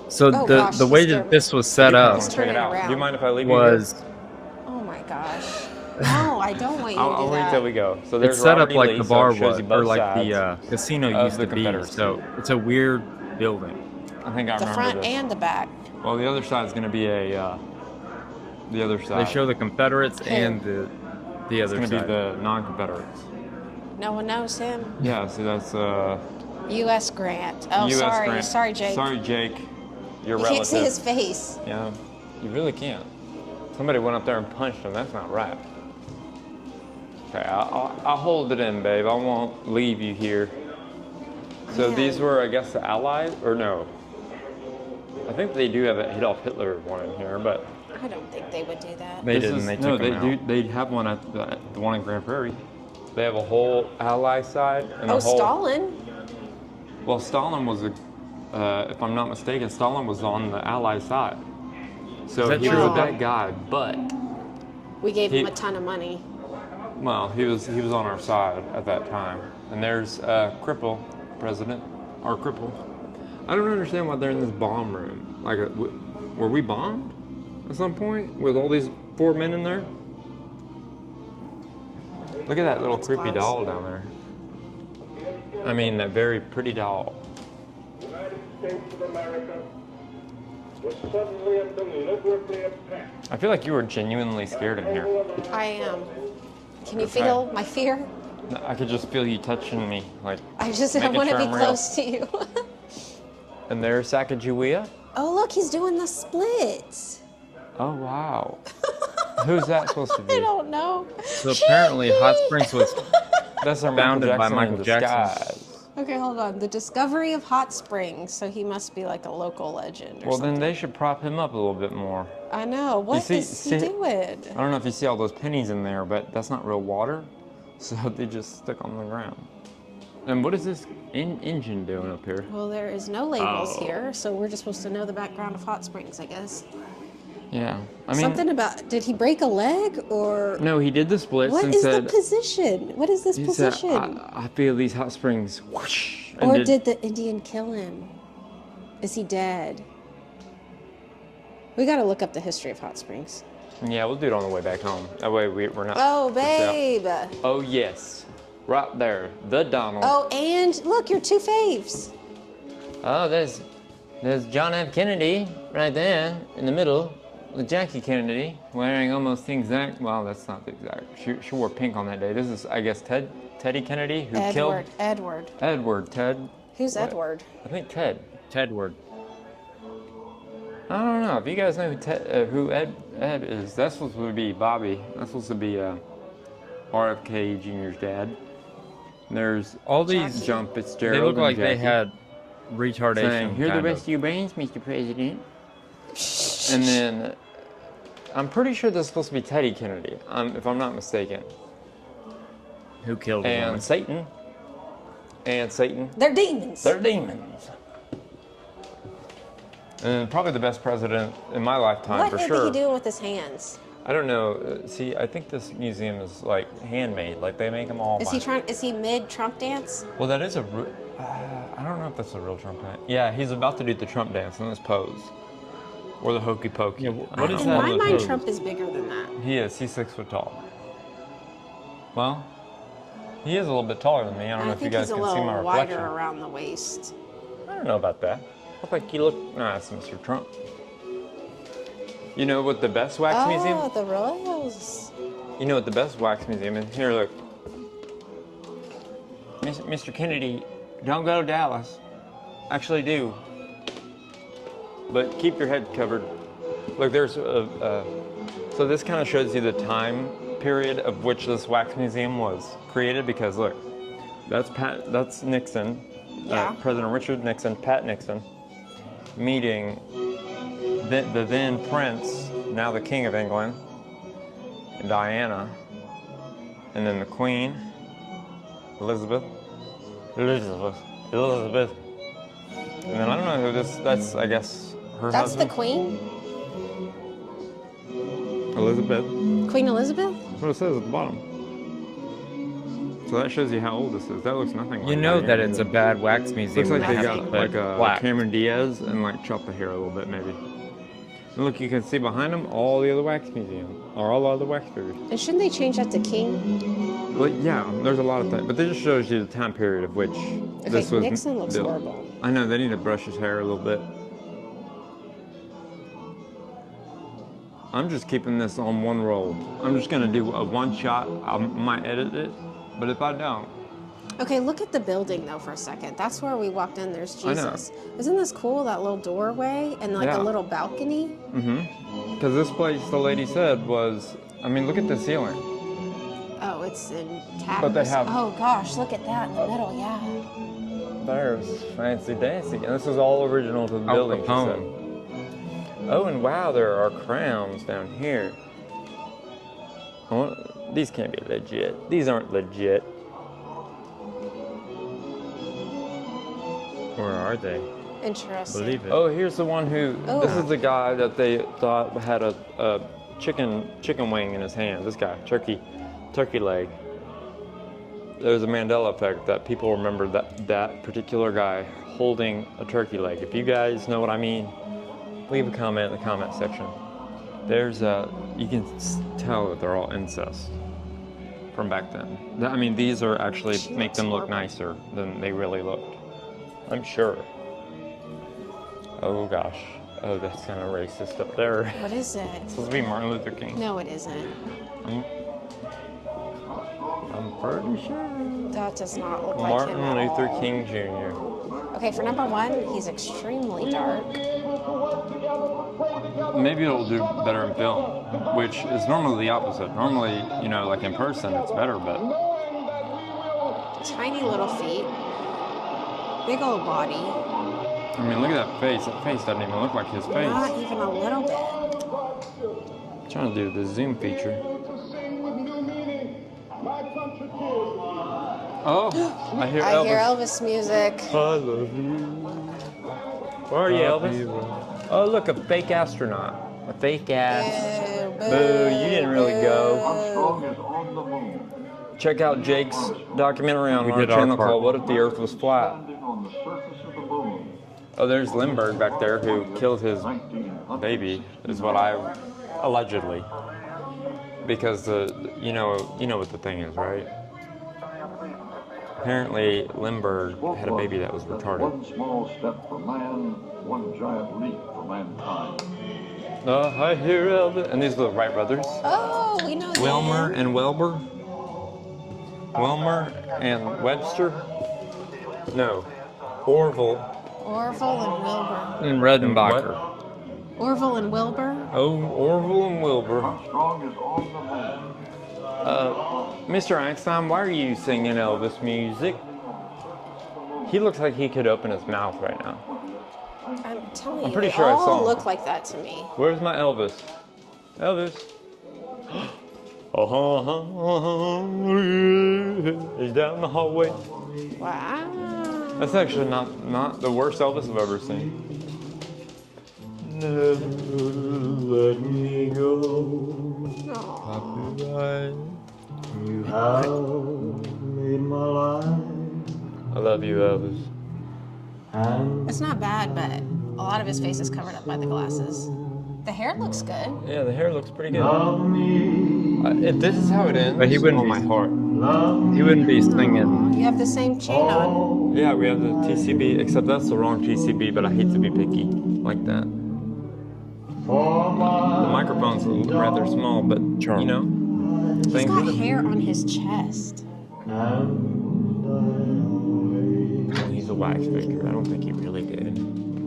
S1: So
S14: Oh, gosh,
S1: the way
S14: he's
S1: that this was set up
S14: He's turning around.
S1: Do you mind if I leave was you
S14: Oh my gosh. No, I don't want you to do
S1: I'll wait
S14: that.
S1: till we go. So there's it's set Robert up like E. the Lee, bar so it shows was, you or both like sides the casino
S12: of
S1: used
S12: the
S1: to be.
S12: Confederacy.
S1: So it's a weird building. I think I
S14: The
S1: remember
S14: front
S1: this.
S14: and the back.
S1: Well, the other side's going to be the other side.
S15: They show the Confederates
S14: Who?
S15: and the
S1: It's
S15: other
S1: going to be
S15: side.
S1: the non-Confederates.
S14: No one knows him.
S1: Yeah, see, that's
S14: U.S. Grant. Oh,
S1: U.S.
S14: sorry.
S1: Grant.
S14: Sorry, Jake.
S1: Sorry, Jake. Your
S14: You
S1: relative.
S14: can't see his face.
S1: Yeah, you really can't. Somebody went up there and punched him. That's not right. Okay, I'll hold it in, babe. I won't leave you here. So
S14: Man.
S1: these were, I guess, the Allies, or no? I think they do have a Adolf Hitler one in here, but
S14: I don't think they would do that.
S15: They didn't. They took
S1: they
S15: him
S1: do.
S15: out.
S1: They have one at the one in Grand Prairie. They have a whole Ally side and
S14: Oh,
S1: a whole.
S14: Stalin.
S1: Well, Stalin was if I'm not mistaken, Stalin was on the Ally side. So
S15: Is that
S1: he
S15: true?
S1: was a bad guy, but
S14: We gave him
S1: He-
S14: a ton of money.
S1: well, he was on our side at that time. And there's Cripple, president, or Cripple. I don't understand why they're in this bomb room. Like, were we bombed at some point with all these 4 men in there? Look at that little creepy
S14: close.
S1: doll down there. I mean, that very pretty doll.
S3: United States of America was suddenly and deliberately attacked.
S1: I feel like you were genuinely scared in here.
S14: I am. Can you
S1: Okay.
S14: feel my fear?
S1: I could just feel you touching me, like.
S14: I
S1: making
S14: want to
S1: sure
S14: be
S1: I'm real.
S14: close to you.
S1: And there's Sacagawea.
S14: Oh, look, he's doing the splits.
S1: Oh wow. Who's that supposed to be?
S14: I don't know.
S1: So apparently, Hot Springs was
S12: That's our
S1: founded by
S12: Jackson in
S1: Michael Jackson.
S12: disguise.
S14: Okay, hold on. The discovery of Hot Springs. So he must be like a local legend or
S1: Well,
S14: something.
S1: then they should prop him up a little bit more.
S14: I know. What is he doing?
S1: I don't know if you see all those pennies in there, but that's not real water, so they just stick on the ground. And what is this engine doing up here?
S14: Well, there is no labels
S1: Oh.
S14: here, so we're just supposed to know the background of Hot Springs, I guess.
S1: Yeah, I mean,
S14: Something about, did he break a leg or?
S1: no, he did the splits
S14: What
S1: and
S14: is
S1: said,
S14: the position? What is this
S1: he said,
S14: position?
S1: I feel these hot springs. Whoosh, and
S14: Or did the Indian kill him? Is he dead? We gotta look up the history of Hot Springs.
S1: Yeah, we'll do it on the way back home. That way we're not.
S14: Oh,
S1: freaked out.
S14: babe.
S1: Oh yes, right there, the Donald.
S14: Oh, and look, your two faves.
S1: Oh, there's John F. Kennedy right there in the middle with Jackie Kennedy wearing almost the exact. Well, that's not the exact. She wore pink on that day. This is, I guess, Teddy Kennedy who killed
S14: Edward.
S1: Ted.
S14: Who's
S1: What?
S14: Edward?
S1: I think Tedward. I don't know if you guys know who Ed is. That's supposed to be Bobby. That's supposed to be RFK Jr.'s dad. There's all these John Fitzgerald.
S15: They look
S1: and
S15: like they
S1: Jackie
S15: had retardation.
S1: saying, "Here are the
S15: kind
S1: rest of your brains, Mr. President." And then I'm pretty sure this is supposed to be Teddy Kennedy, if I'm not mistaken.
S15: Who killed him?
S1: And Satan. And Satan.
S14: They're demons.
S1: They're demons. And probably the best president in my lifetime,
S14: What
S1: for
S14: is
S1: sure.
S14: he doing with his hands?
S1: I don't know. See, I think this museum is like handmade. Like they make them all.
S14: Is he mid Trump dance?
S1: Well, that is a. I don't know if that's a real Trump dance. Yeah, he's about to do the Trump dance in this pose, or the hokey pokey. Yeah,
S15: what is
S14: In my mind, Trump is bigger than that.
S1: He is. He's 6 foot tall. Well, he is a little bit taller than me. I don't know
S14: I
S1: if you
S14: think
S1: guys
S14: he's a
S1: can see my
S14: little wider
S1: reflection.
S14: around the waist.
S1: I don't know about that. I think you look nice, Mr. Trump. You know what the best wax museum?
S14: Oh, the Royals.
S1: You know what the best wax museum is? Here, look. Mr. Kennedy, don't go to Dallas. Actually do. But keep your head covered. Look, there's so this kind of shows you the time period of which this wax museum was created, because look, that's Nixon,
S14: Yeah.
S1: President Richard Nixon, Pat Nixon, meeting the then Prince, now the King of England, Diana, and then the Queen, Elizabeth. And then I don't know who that's I guess her
S14: That's
S1: husband.
S14: the Queen?
S1: Elizabeth.
S14: Queen Elizabeth?
S1: That's what it says at the bottom. So that shows you how old this is. That looks nothing like
S15: You know that
S1: Diana.
S15: it's a bad wax museum.
S1: Looks like
S15: when
S1: they
S15: have
S1: got
S15: to put
S1: like a
S15: black.
S1: Cameron Diaz and like chopped the hair a little bit maybe. And look, you can see behind them all the other wax museum, or all the other wax figures.
S14: And shouldn't they change that to King?
S1: Well, yeah, there's a lot of things, but this just shows you the time period of which this was.
S14: Nixon looks
S1: built.
S14: horrible.
S1: I know, they need to brush his hair a little bit. I'm just keeping this on one roll. I'm just gonna do a one shot. I might edit it, but if I don't,
S14: Okay, look at the building though for a second. That's where we walked in. There's
S1: I know.
S14: Jesus. Isn't this cool? That little doorway and like
S1: Yeah.
S14: a little balcony.
S1: because this place, the lady said, was. I mean, look at the ceiling.
S14: Oh, it's in tatters.
S1: But they have-
S14: Oh gosh, look at that in the middle. Yeah.
S1: There's fancy dancy, and this is all original to the
S15: Al
S1: building. she
S15: Capone.
S1: said. Oh, and wow, there are crowns down here. These can't be legit. These aren't legit.
S15: Or are they?
S14: Interesting.
S15: Believe it.
S1: Oh, here's the one who.
S14: Oh.
S1: This is the guy that they thought had a chicken wing in his hand. This guy, turkey leg. There's a Mandela effect that people remember that particular guy holding a turkey leg. If you guys know what I mean, leave a comment in the comment section. There's you can tell that they're all incest from back then. I mean, these are actually make them look nicer than they really looked. I'm sure. Oh gosh. Oh, that's kind of racist up there.
S14: What is it?
S1: It's supposed to be Martin Luther King.
S14: No, it isn't.
S1: I'm pretty sure.
S14: That does not look
S1: Martin
S14: like him at
S1: Luther
S14: all.
S1: King Jr.
S14: Okay, for number one, he's extremely dark.
S1: Maybe it'll do better in film, which is normally the opposite. Normally, you know, like in person, it's better, but
S14: Tiny little feet. Big old body.
S1: I mean, look at that face. That face doesn't even look like his face.
S14: Not even a little bit.
S1: I'm trying to do the zoom feature. Oh, I hear Elvis.
S14: I hear Elvis music.
S1: I love you. Where are you, Elvis? Oh, look, a fake astronaut. A fake ass. Boo, you didn't really go. Check out Jake's documentary on our channel called What If the Earth Was Flat? Oh, there's Lindbergh back there who killed his baby, is what I allegedly. Because you know what the thing is, right? Apparently, Lindbergh had a baby that was retarded.
S3: One small step for man, one giant leap for mankind.
S1: I hear Elvis. And these are the Wright brothers.
S14: Oh, we know that.
S1: Wilmer and Wilbur. Wilmer and Webster. No, Orville.
S14: Orville and Wilbur.
S1: And Redenbacher.
S14: Orville and Wilbur?
S1: Oh, Orville and Wilbur.
S3: Armstrong is on the moon.
S1: Mr. Einstein, why are you singing Elvis music? He looks like he could open his mouth right now.
S14: I'm telling you,
S1: I'm pretty
S14: they
S1: sure I
S14: all
S1: saw him.
S14: look like that to me.
S1: Where's my Elvis? Elvis. He's down the hallway.
S14: Wow.
S1: That's actually not the worst Elvis I've ever seen. Never let me go. Copyright. You have made my life. I love you, Elvis.
S14: It's not bad, but a lot of his face is covered up by the glasses. The hair looks good.
S1: Yeah, the hair looks pretty good. If this is how it ends,
S15: But he wouldn't
S1: on my heart.
S15: He wouldn't be singing.
S14: You have the same chain on.
S1: Yeah, we have the TCB, except that's the wrong TCB, but I hate to be picky like that. The microphone's rather small, but you know.
S14: He's got hair on his chest.
S1: He's a wax figure. I don't think he really did.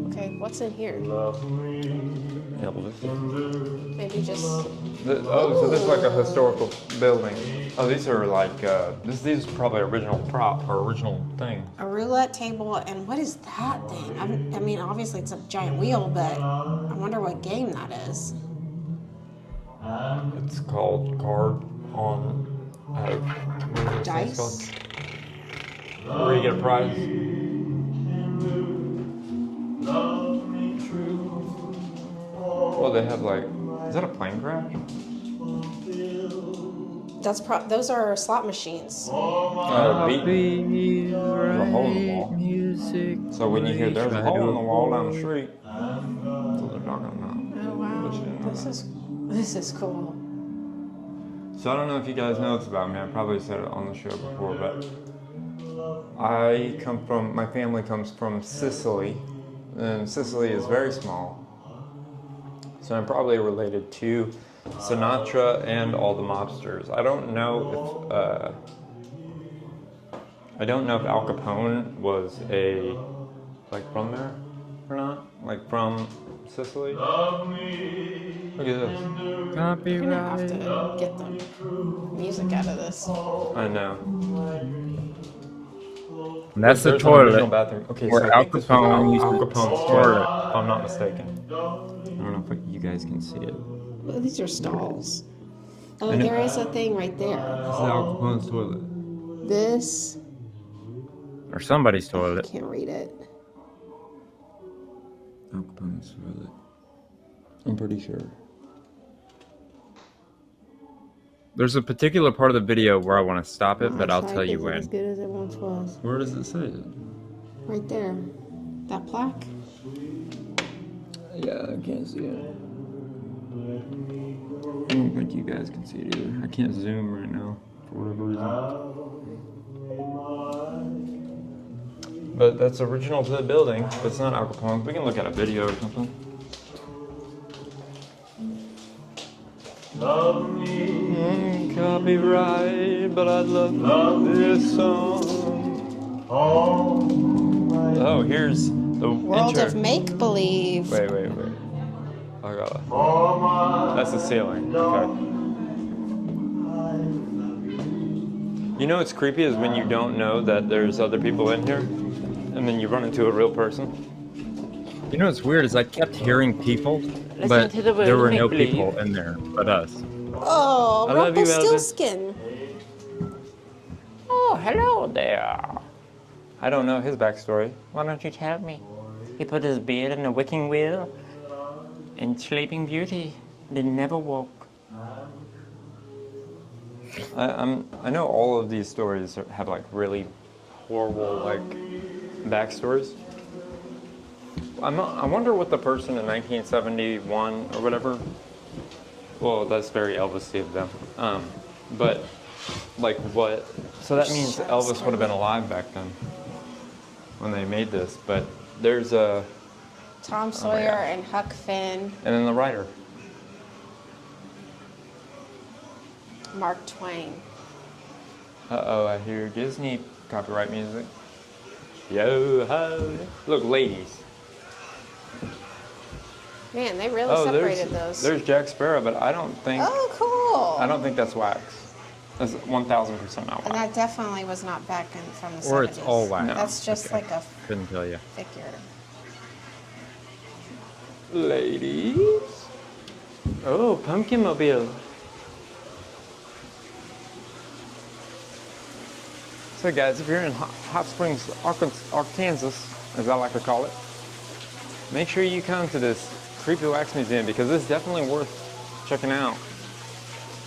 S14: Okay, what's in here?
S1: Elvis.
S14: Maybe just...
S1: So this is like a historical building. Oh, these are like, these are probably original prop or original thing.
S14: A roulette table, and what is that thing? I mean, obviously it's a giant wheel, but I wonder what game that is.
S1: It's called Card on...
S14: Dice?
S1: Where you get a prize. Well, they have like, is that a plane crash?
S14: Those are slot machines.
S1: There's a hole in the wall.
S15: Music.
S1: So when you hear there's a hole in the wall down the street, so they're not gonna know.
S14: Oh wow, this is cool.
S1: So I don't know if you guys know this about me. I probably said it on the show before, but my family comes from Sicily, and Sicily is very small. So I'm probably related to Sinatra and all the mobsters. I don't know if Al Capone was from there or not, like from Sicily. Look at this.
S14: You're gonna have to get the music out of this.
S1: I know.
S15: And that's the
S1: There's an
S15: toilet.
S1: original bathroom. Okay,
S15: where
S1: so I
S15: Al
S1: think this was
S15: Capone used
S1: Al
S15: to
S1: Capone's toilet, if I'm not mistaken. I don't know if you guys can see it.
S14: Well, these are stalls. Oh,
S1: And
S14: there is a thing right there.
S1: This is Al Capone's toilet.
S14: This.
S15: Or somebody's toilet.
S14: I can't read it.
S1: Al Capone's toilet. I'm pretty sure.
S15: There's a particular part of the video where I want to stop it, but I'll tell you
S14: As
S15: when.
S14: good as it once was.
S1: Where does it say it?
S14: Right there. That plaque.
S1: Yeah, I can't see it. I don't think you guys can see it either. I can't zoom right now. for whatever reason. But that's original to the building, but it's not Al Capone. We can look at a video or something. Love me. Copyright, but I love this song. Oh, here's the
S14: World of make-believe.
S1: Wait. I gotta. That's the ceiling. Okay. You know what's creepy is when you don't know that there's other people in here, and then you run into a real person. You know what's weird is I kept hearing people, but there were no people in there but us.
S14: Oh,
S1: I love you,
S14: Rumpelstiltskin.
S16: Oh, hello there.
S1: I don't know his backstory.
S16: Why don't you tell me? He put his beard in a wicking wheel, and Sleeping Beauty did never woke.
S1: I know all of these stories have like really horrible like backstories. I wonder what the person in 1971 or whatever. Well, that's very Elvis-y of them. But like what? So that means Elvis would have been alive back then when they made this. But there's a
S14: Tom Sawyer and Huck Finn.
S1: And then the writer.
S14: Mark Twain.
S1: Uh-oh, I hear Disney copyright music. Yo ho! Look, ladies.
S14: Man, they really separated those.
S1: There's Jack Sparrow, but I don't think.
S14: Oh, cool.
S1: I don't think that's wax. That's 1,000% not wax.
S14: And that definitely was not back in from the 70s.
S1: Or it's all wax.
S14: No. That's just like a
S1: couldn't tell you.
S14: figure.
S1: Ladies. Oh, Pumpkin Mobile. So guys, if you're in Hot Springs, Arkansas, as I like to call it, make sure you come to this creepy wax museum because it's definitely worth checking out.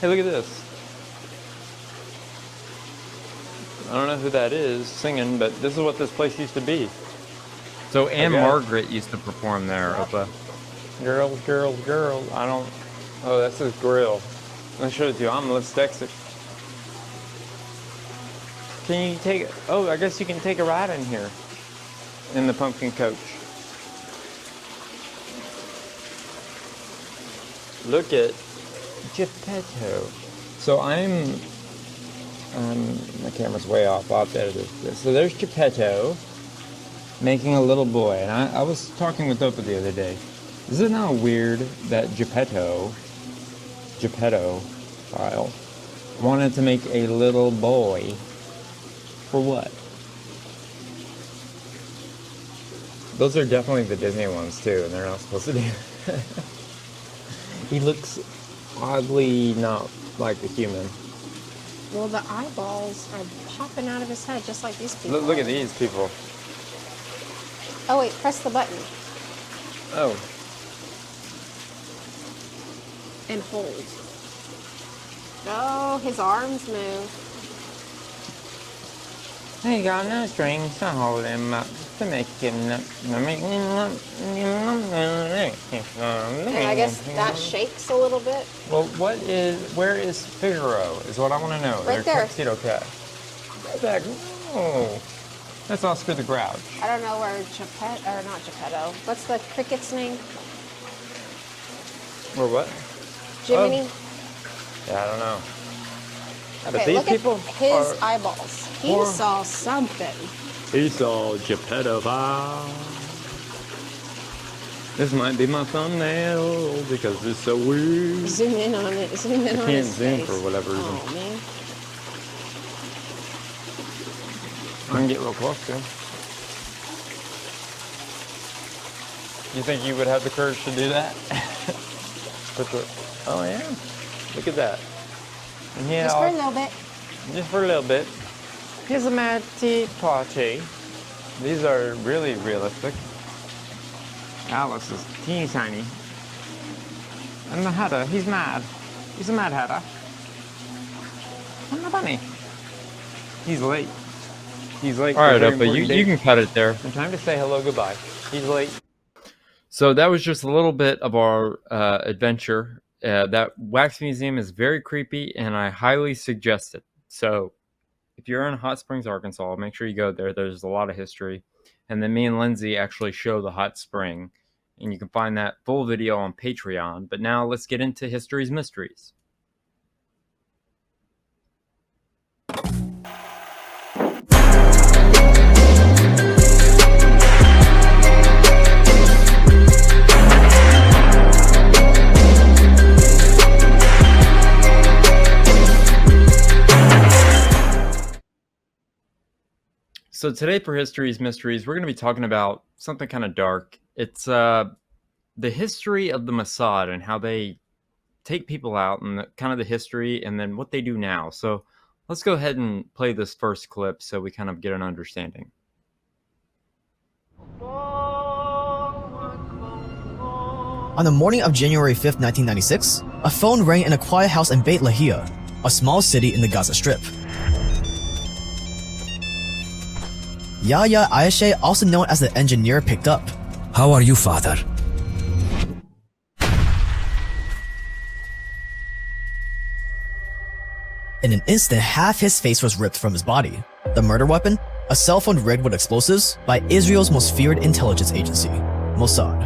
S1: Hey, look at this. I don't know who that is singing, but this is what this place used to be. So Anne Margaret used to perform there, Opa. Girls. I don't. Oh, that's his grill. Let me show it to you. I'm Liv Dexter. Can you take? Oh, I guess you can take a ride in here, in the pumpkin coach. Look at Geppetto. So my camera's way off. I'll edit this. So there's Geppetto making a little boy, and I was talking with Opa the other day. Is it not weird that Geppetto file wanted to make a little boy? For what? Those are definitely the Disney ones too, and they're not supposed to do. He looks oddly not like a human.
S14: Well, the eyeballs are popping out of his head just like these people.
S1: Look at these people.
S14: Oh wait, press the button.
S1: Oh.
S14: And hold. Oh, his arms move.
S16: He got no strings to hold him up to make him
S14: And I guess that shakes a little bit.
S1: Well, where is Figaro is what I want to know.
S14: Right there.
S1: Tuxedo Cat. Right back. Oh. That's Oscar the Grouch.
S14: I don't know where not Geppetto. What's the cricket's name?
S1: Or what?
S14: Jiminy?
S1: Oh. Yeah, I don't know.
S14: Okay,
S1: But these
S14: look
S1: people
S14: at his eyeballs. He saw something.
S1: He saw Geppetto. This might be my thumbnail because it's so weird.
S14: Zoom in on it. Zoom in on his face.
S1: I can't zoom for whatever reason.
S14: Oh, man.
S1: I can get real close to him. You think you would have the courage to do that? Oh yeah, look at that. Yeah,
S14: Just for a little bit.
S1: Just for a little bit. Here's a mad tea party. These are really realistic. Alice is teeny tiny. And the hatter, he's mad. He's a mad hatter. And the bunny. He's late. He's late. All right, but you can cut it there. And time to say hello, goodbye. He's late. So that was just a little bit of our adventure. That wax museum is very creepy, and I highly suggest it. So if you're in Hot Springs, Arkansas, make sure you go there. There's a lot of history. And then me and Lindsay actually show the hot spring. And you can find that full video on Patreon. But now let's get into History's Mysteries. So today for History's Mysteries, we're going to be talking about something kind of dark. It's the history of the Mossad and how they take people out and kind of the history and then what they do now. So let's go ahead and play this first clip so we kind of get an understanding.
S17: On the morning of January 5th, 1996, a phone rang in a quiet house in Beit Lahia, a small city in the Gaza Strip. Yahya Ayeshe, also known as the engineer, picked up.
S18: How are you, father?
S17: In an instant, half his face was ripped from his body. The murder weapon? A cell phone rigged with explosives by Israel's most feared intelligence agency, Mossad.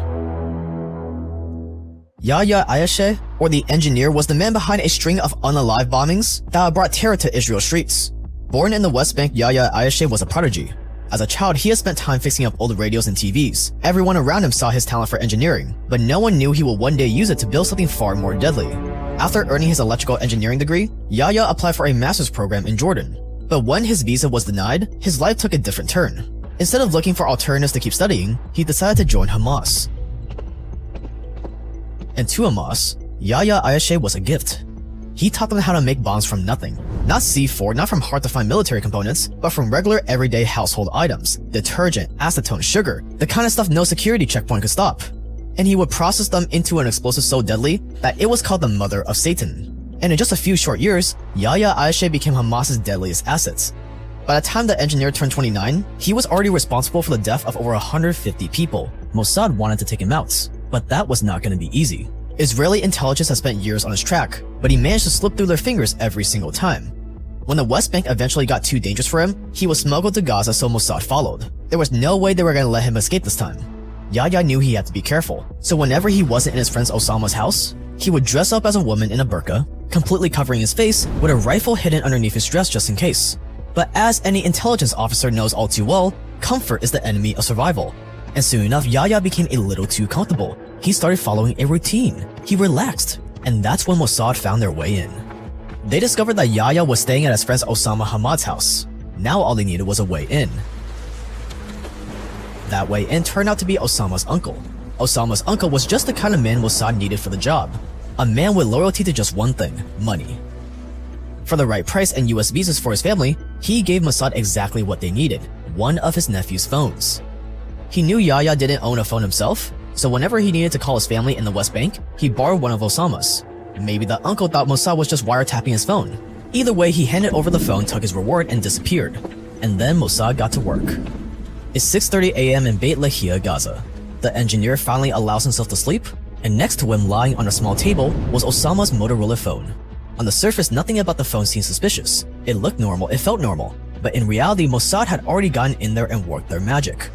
S17: Yahya Ayeshe, or the engineer, was the man behind a string of unalive bombings that brought terror to Israel's streets. Born in the West Bank, Yahya Ayeshe was a prodigy. As a child, he had spent time fixing up old radios and TVs. Everyone around him saw his talent for engineering, but no one knew he would one day use it to build something far more deadly. After earning his electrical engineering degree, Yahya applied for a master's program in Jordan. But when his visa was denied, his life took a different turn. Instead of looking for alternatives to keep studying, he decided to join Hamas. And to Hamas, Yahya Ayeshe was a gift. He taught them how to make bombs from nothing. Not C4, not from hard-to-find military components, but from regular everyday household items. Detergent, acetone, sugar, the kind of stuff no security checkpoint could stop. And he would process them into an explosive so deadly that it was called the Mother of Satan. And in just a few short years, Yahya Ayeshe became Hamas's deadliest assets. By the time the engineer turned 29, he was already responsible for the death of over 150 people. Mossad wanted to take him out, but that was not going to be easy. Israeli intelligence had spent years on his track, but he managed to slip through their fingers every single time. When the West Bank eventually got too dangerous for him, he was smuggled to Gaza, so Mossad followed. There was no way they were going to let him escape this time. Yahya knew he had to be careful, so whenever he wasn't in his friend Osama's house, he would dress up as a woman in a burqa, completely covering his face, with a rifle hidden underneath his dress just in case. But as any intelligence officer knows all too well, comfort is the enemy of survival. And soon enough, Yahya became a little too comfortable. He started following a routine. He relaxed, and that's when Mossad found their way in. They discovered that Yahya was staying at his friend Osama Hamad's house. Now all they needed was a way in. That way in turned out to be Osama's uncle. Osama's uncle was just the kind of man Mossad needed for the job. A man with loyalty to just one thing, money. For the right price and US visas for his family, he gave Mossad exactly what they needed, one of his nephew's phones. He knew Yahya didn't own a phone himself, so whenever he needed to call his family in the West Bank, he borrowed one of Osama's. Maybe the uncle thought Mossad was just wiretapping his phone. Either way, he handed over the phone, took his reward, and disappeared. And then Mossad got to work. It's 6:30 a.m. in Beit Lahia, Gaza. The engineer finally allows himself to sleep, and next to him lying on a small table was Osama's Motorola phone. On the surface, nothing about the phone seemed suspicious. It looked normal, it felt normal. But in reality, Mossad had already gotten in there and worked their magic.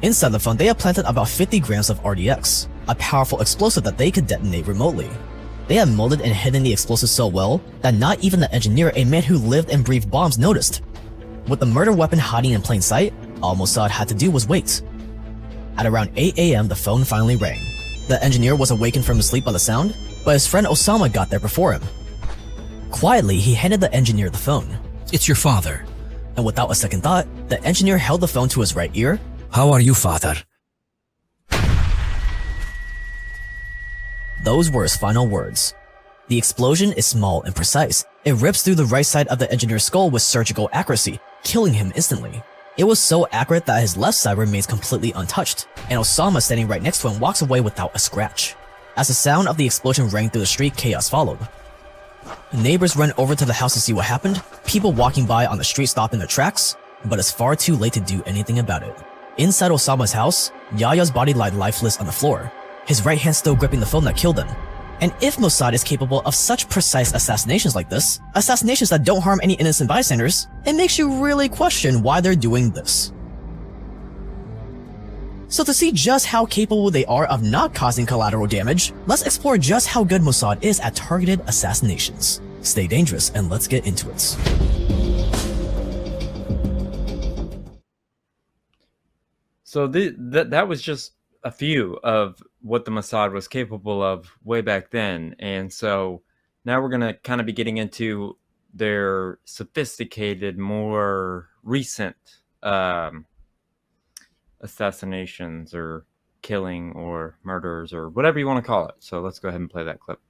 S17: Inside the phone, they had planted about 50 grams of RDX, a powerful explosive that they could detonate remotely. They had molded and hidden the explosive so well that not even the engineer, a man who lived and breathed bombs, noticed. With the murder weapon hiding in plain sight, all Mossad had to do was wait. At around 8 a.m., the phone finally rang. The engineer was awakened from his sleep by the sound, but his friend Osama got there before him. Quietly, he handed the engineer the phone.
S18: It's your father.
S17: And without a second thought, the engineer held the phone to his right ear.
S18: How are you, father?
S17: Those were his final words. The explosion is small and precise. It rips through the right side of the engineer's skull with surgical accuracy, killing him instantly. It was so accurate that his left side remains completely untouched, and Osama standing right next to him walks away without a scratch. As the sound of the explosion rang through the street, chaos followed. Neighbors ran over to the house to see what happened. People walking by on the street stopped in their tracks, but it's far too late to do anything about it. Inside Osama's house, Yahya's body lay lifeless on the floor, his right hand still gripping the phone that killed him. And if Mossad is capable of such precise assassinations like this, assassinations that don't harm any innocent bystanders, it makes you really question why they're doing this. So to see just how capable they are of not causing collateral damage, let's explore just how good Mossad is at targeted assassinations. Stay dangerous and let's get into it.
S1: So that was just a few of what the Mossad was capable of way back then. And so now we're going to kind of be getting into their sophisticated, more recent assassinations or killing or murders or whatever you want to call it. So let's go ahead and play that clip.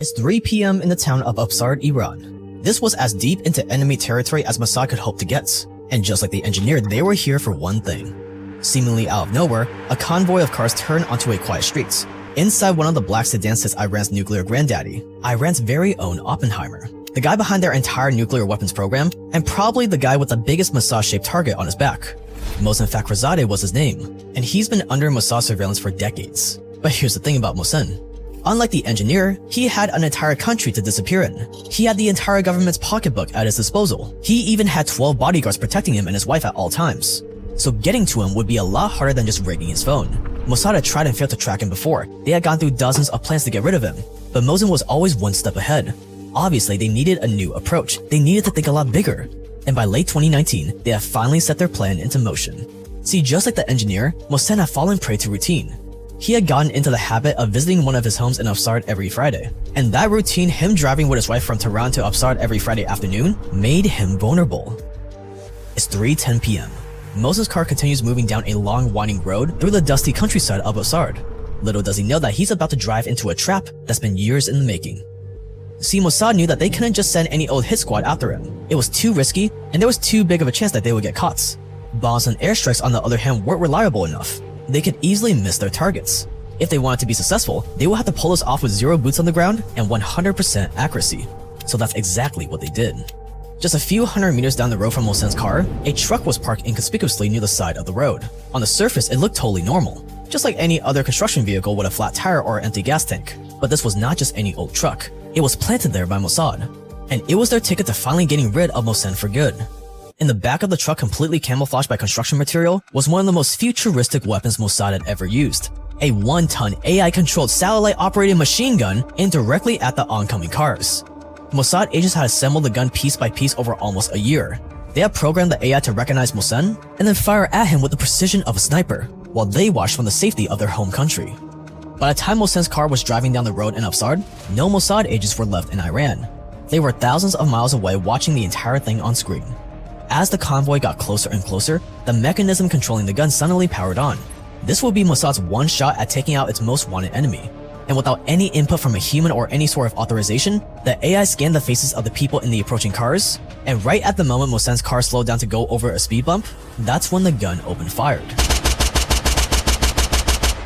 S17: It's 3 p.m. in the town of Uprising, Iran. This was as deep into enemy territory as Mossad could hope to get. And just like they engineered, they were here for one thing. Seemingly out of nowhere, a convoy of cars turned onto a quiet street. Inside one of the black sedans sits Iran's nuclear granddaddy, Iran's very own Oppenheimer, the guy behind their entire nuclear weapons program, and probably the guy with the biggest Mossad-shaped target on his back. Mohsen Fakhrizadeh was his name, and he's been under Mossad surveillance for decades. But here's the thing about Mohsen. Unlike the engineer, he had an entire country to disappear in. He had the entire government's pocketbook at his disposal. He even had 12 bodyguards protecting him and his wife at all times. So getting to him would be a lot harder than just rigging his phone. Mossad had tried and failed to track him before. They had gone through dozens of plans to get rid of him, but Mohsen was always one step ahead. Obviously, they needed a new approach. They needed to think a lot bigger. And by late 2019, they had finally set their plan into motion. See, just like the engineer, Mohsen had fallen prey to routine. He had gotten into the habit of visiting one of his homes in Uprising every Friday. And that routine, him driving with his wife from Tehran to Uprising every Friday afternoon, made him vulnerable. It's 3:10 p.m. Mohsen's car continues moving down a long winding road through the dusty countryside of Uprising. Little does he know that he's about to drive into a trap that's been years in the making. See, Mossad knew that they couldn't just send any old hit squad after him. It was too risky, and there was too big of a chance that they would get caught. Bombs and airstrikes, on the other hand, weren't reliable enough. They could easily miss their targets. If they wanted to be successful, they would have to pull this off with 0 boots on the ground and 100% accuracy. So that's exactly what they did. Just a few hundred meters down the road from Mohsen's car, a truck was parked inconspicuously near the side of the road. On the surface, it looked totally normal, just like any other construction vehicle with a flat tire or empty gas tank. But this was not just any old truck. It was planted there by Mossad, and it was their ticket to finally getting rid of Mohsen for good. In the back of the truck, completely camouflaged by construction material, was one of the most futuristic weapons Mossad had ever used. A 1-ton AI-controlled satellite-operated machine gun aimed directly at the oncoming cars. Mossad agents had assembled the gun piece by piece over almost a year. They had programmed the AI to recognize Mohsen and then fire at him with the precision of a sniper, while they watched from the safety of their home country. By the time Mohsen's car was driving down the road in Uprising, no Mossad agents were left in Iran. They were thousands of miles away watching the entire thing on screen. As the convoy got closer and closer, the mechanism controlling the gun suddenly powered on. This would be Mossad's one shot at taking out its most wanted enemy. And without any input from a human or any sort of authorization, the AI scanned the faces of the people in the approaching cars, and right at the moment Mohsen's car slowed down to go over a speed bump, that's when the gun opened fire.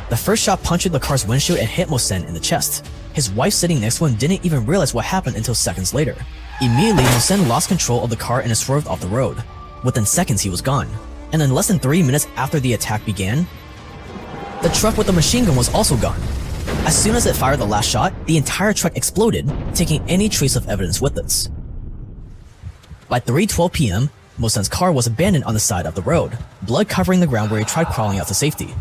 S17: The first shot punctured the car's windshield and hit Mohsen in the chest. His wife sitting next to him didn't even realize what happened until seconds later. Immediately, Mohsen lost control of the car and swerved off the road. Within seconds, he was gone. And in less than 3 minutes after the attack began, the truck with the machine gun was also gone. As soon as it fired the last shot, the entire truck exploded, taking any trace of evidence with it. By 3:12 p.m., Mohsen's car was abandoned on the side of the road, blood covering the ground where he tried crawling out to safety.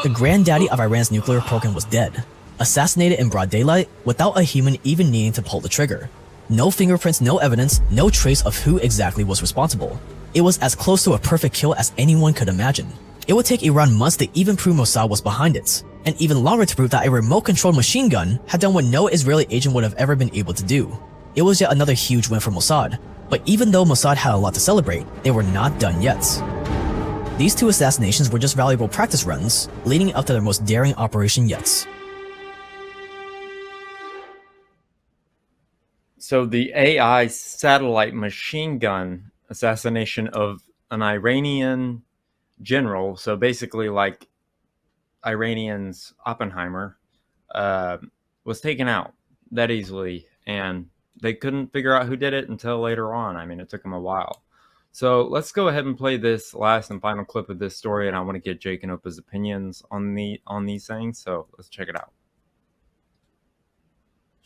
S17: The granddaddy of Iran's nuclear program was dead, assassinated in broad daylight without a human even needing to pull the trigger. No fingerprints, no evidence, no trace of who exactly was responsible. It was as close to a perfect kill as anyone could imagine. It would take Iran months to even prove Mossad was behind it, and even longer to prove that a remote-controlled machine gun had done what no Israeli agent would have ever been able to do. It was yet another huge win for Mossad, but even though Mossad had a lot to celebrate, they were not done yet. These two assassinations were just valuable practice runs, leading up to their most daring operation yet.
S1: So the AI satellite machine gun assassination of an Iranian general, so basically like Iranian's Oppenheimer, was taken out that easily, and they couldn't figure out who did it until later on. I mean, it took them a while. So let's go ahead and play this last and final clip of this story, and I want to get Jake and Opa's opinions on these things, so let's check it out.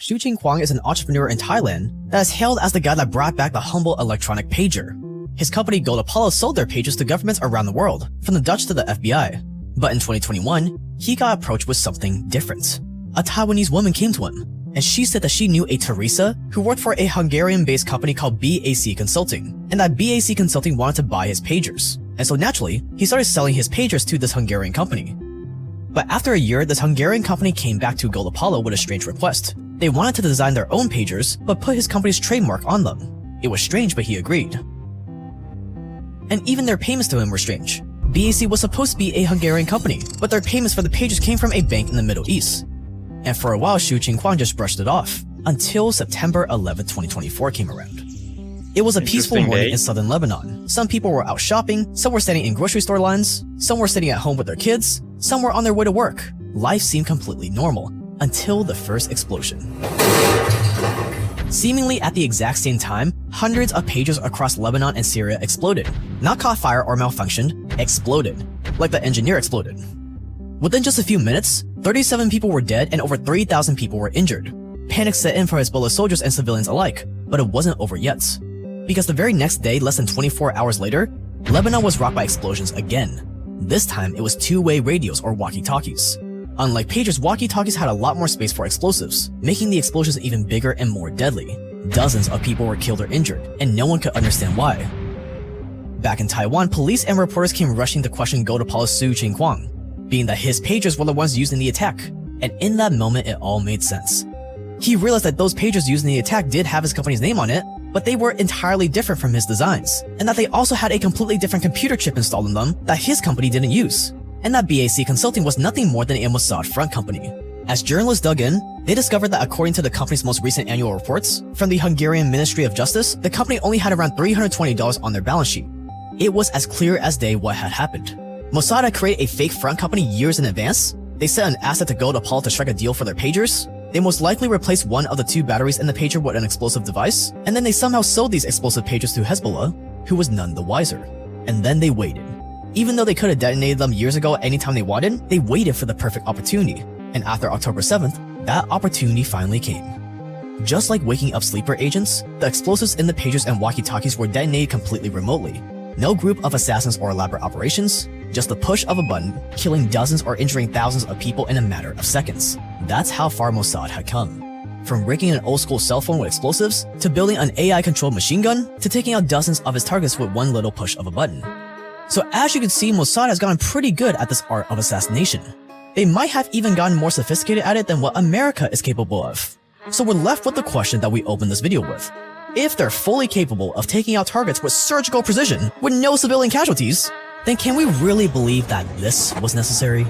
S17: Xu Qingquang is an entrepreneur in Thailand that is hailed as the guy that brought back the humble electronic pager. His company Gold Apollo sold their pagers to governments around the world, from the Dutch to the FBI. But in 2021, he got approached with something different. A Taiwanese woman came to him, and she said that she knew a Teresa who worked for a Hungarian-based company called BAC Consulting, and that BAC Consulting wanted to buy his pagers. And so naturally, he started selling his pagers to this Hungarian company. But after a year, this Hungarian company came back to Gold Apollo with a strange request. They wanted to design their own pagers, but put his company's trademark on them. It was strange, but he agreed. And even their payments to him were strange. BAC was supposed to be a Hungarian company, but their payments for the pagers came from a bank in the Middle East. And for a while, Xu Qingquang just brushed it off, until September 11, 2024 came around. It was a peaceful morning in southern Lebanon. Some people were out shopping, some were standing in grocery store lines, some were sitting at home with their kids, some were on their way to work. Life seemed completely normal, until the first explosion. Seemingly at the exact same time, hundreds of pagers across Lebanon and Syria exploded. Not caught fire or malfunctioned, exploded. Like the engineer exploded. Within just a few minutes, 37 people were dead and over 3,000 people were injured. Panic set in for Hezbollah soldiers and civilians alike, but it wasn't over yet. Because the very next day, less than 24 hours later, Lebanon was rocked by explosions again. This time, it was two-way radios or walkie-talkies. Unlike pagers, walkie-talkies had a lot more space for explosives, making the explosions even bigger and more deadly. Dozens of people were killed or injured, and no one could understand why. Back in Taiwan, police and reporters came rushing to question Gold Apollo's Xu Qingquang, being that his pagers were the ones used in the attack, and in that moment it all made sense. He realized that those pagers used in the attack did have his company's name on it, but they were entirely different from his designs, and that they also had a completely different computer chip installed in them that his company didn't use, and that BAC Consulting was nothing more than a Mossad front company. As journalists dug in, they discovered that according to the company's most recent annual reports from the Hungarian Ministry of Justice, the company only had around $320 on their balance sheet. It was as clear as day what had happened. Mossad had created a fake front company years in advance. They sent an asset to Gold Apollo to strike a deal for their pagers. They most likely replaced one of the two batteries in the pager with an explosive device, and then they somehow sold these explosive pagers to Hezbollah, who was none the wiser. And then they waited. Even though they could have detonated them years ago anytime they wanted, they waited for the perfect opportunity. And after October 7th, that opportunity finally came. Just like waking up sleeper agents, the explosives in the pagers and walkie-talkies were detonated completely remotely. No group of assassins or elaborate operations, just the push of a button, killing dozens or injuring thousands of people in a matter of seconds. That's how far Mossad had come. From rigging an old-school cell phone with explosives, to building an AI-controlled machine gun, to taking out dozens of his targets with one little push of a button. So as you can see, Mossad has gotten pretty good at this art of assassination. They might have even gotten more sophisticated at it than what America is capable of. So we're left with the question that we opened this video with. If they're fully capable of taking out targets with surgical precision with no civilian casualties, then can we really believe that this was necessary?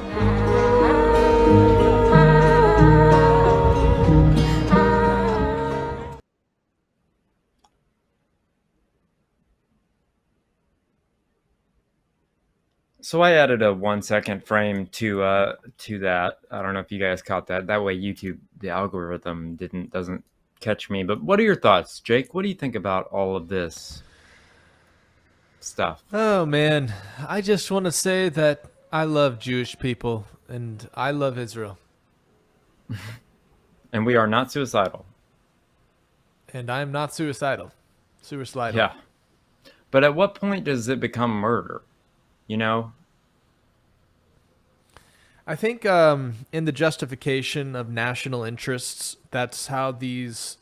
S1: So I added a 1-second frame to that. I don't know if you guys caught that. That way YouTube, the algorithm doesn't catch me. But what are your thoughts, Jake? What do you think about all of this stuff?
S5: Oh man, I just want to say that I love Jewish people and I love Israel.
S1: And we are not suicidal.
S5: And I'm not suicidal. Suicidal.
S1: Yeah. But at what point does it become murder? You know?
S5: I think in the justification of national interests, that's how these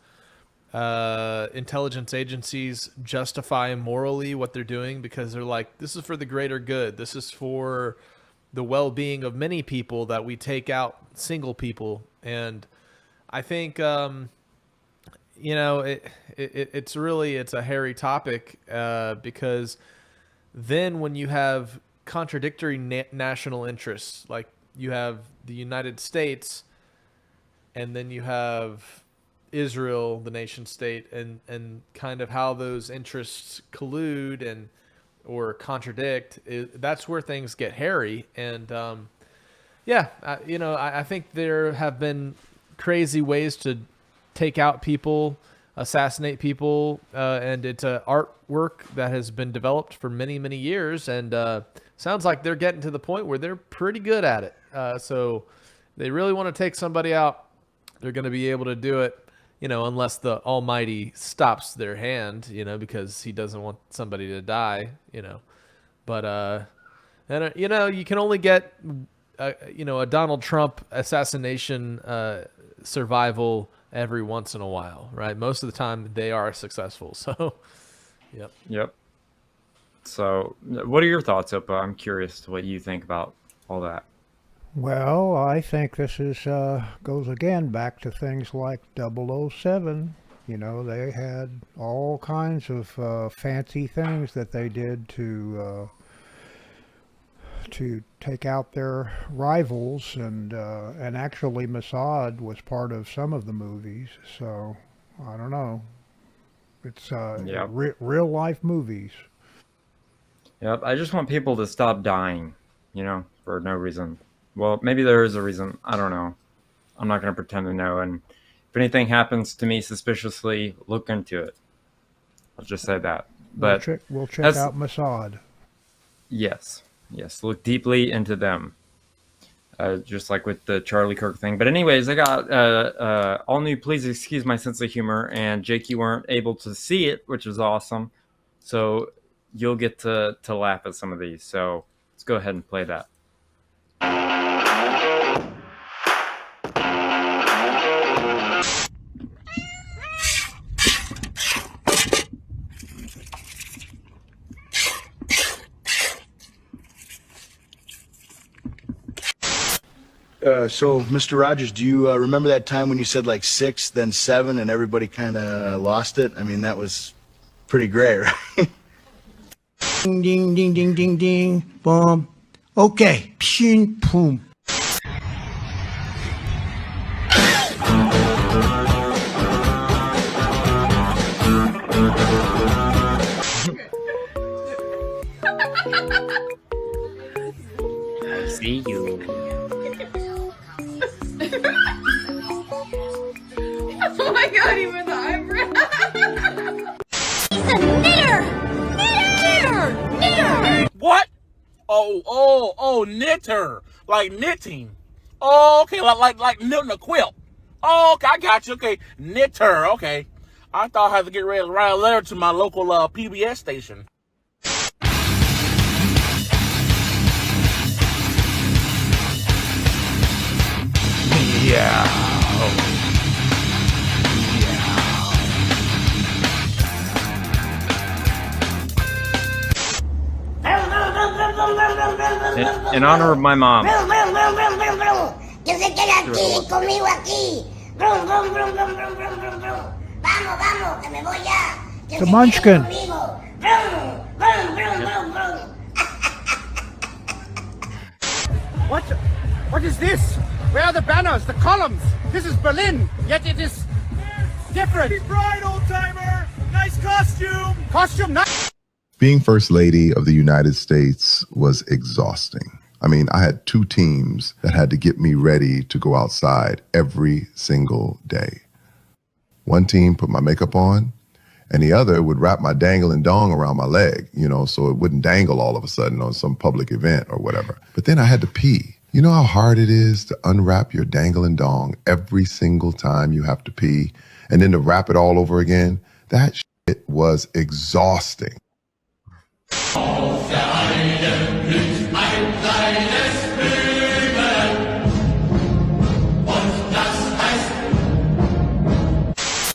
S5: intelligence agencies justify morally what they're doing, because they're like, this is for the greater good. This is for the well-being of many people that we take out single people. And I think, you know, it's a hairy topic because then when you have contradictory national interests, like you have the United States and then you have Israel, the nation state, and kind of how those interests collude and or contradict, that's where things get hairy. And you know, I think there have been crazy ways to take out people, assassinate people, and it's an artwork that has been developed for many, many years, and sounds like they're getting to the point where they're pretty good at it. So they really want to take somebody out. they're going to be able to do it, unless the Almighty stops their hand, because he doesn't want somebody to die, But, you can only get, a Donald Trump assassination survival every once in a while, right? Most of the time they are successful. So,
S1: Yep. So, what are your thoughts, Opa? I'm curious to what you think about all that.
S2: Well, I think this is goes again back to things like 007. They had all kinds of fancy things that they did to take out their rivals, and actually Mossad was part of some of the movies. So I don't know. It's real life movies.
S1: Yep. I just want people to stop dying, for no reason. Well, maybe there is a reason. I don't know. I'm not going to pretend to know. And if anything happens to me suspiciously, look into it. I'll just say that. But
S2: we'll check out Mossad.
S1: Yes. Look deeply into them. Just like with the Charlie Kirk thing. But anyways, I got all new. Please excuse my sense of humor. And Jake, you weren't able to see it, which is awesome. So you'll get to laugh at some of these. So let's go ahead and play that.
S4: So, Mr. Rogers, do you remember that time when you said like 6, then 7, and everybody kind of lost it? I mean, that was pretty great, right?
S6: Ding, ding, ding, ding, ding, ding, boom. Okay, pshin, boom.
S16: I see you.
S19: Oh my god, even the eyebrow.
S21: He's a knitter! Knitter!
S22: What? Oh, knitter. Like knitting. Oh, okay, like knitting a quilt. Oh, okay, I got you. Okay, knitter, okay. I thought I had to get ready to write a letter to my local PBS station.
S1: Yeah. In honor of my mom.
S25: Que se quede aquí, conmigo aquí. Brum, brum, brum, brum, brum, brum, brum, brum. Vamos, que me voy ya. Que
S2: The
S25: se
S2: Munchkin.
S25: quede conmigo. Brum, brum, brum, brum, brum.
S6: What is this? Where are the banners, the columns? This is Berlin, yet it is different. Happy Pride, old timer. Nice costume. Costume, nice.
S26: Being First Lady of the United States was exhausting. I mean, I had 2 teams that had to get me ready to go outside every single day. One team put my makeup on, and the other would wrap my dangling dong around my leg, so it wouldn't dangle all of a sudden on some public event or whatever. But then I had to pee. You know how hard it is to unwrap your dangling dong every single time you have to pee, and then to wrap it all over again? That shit was exhausting.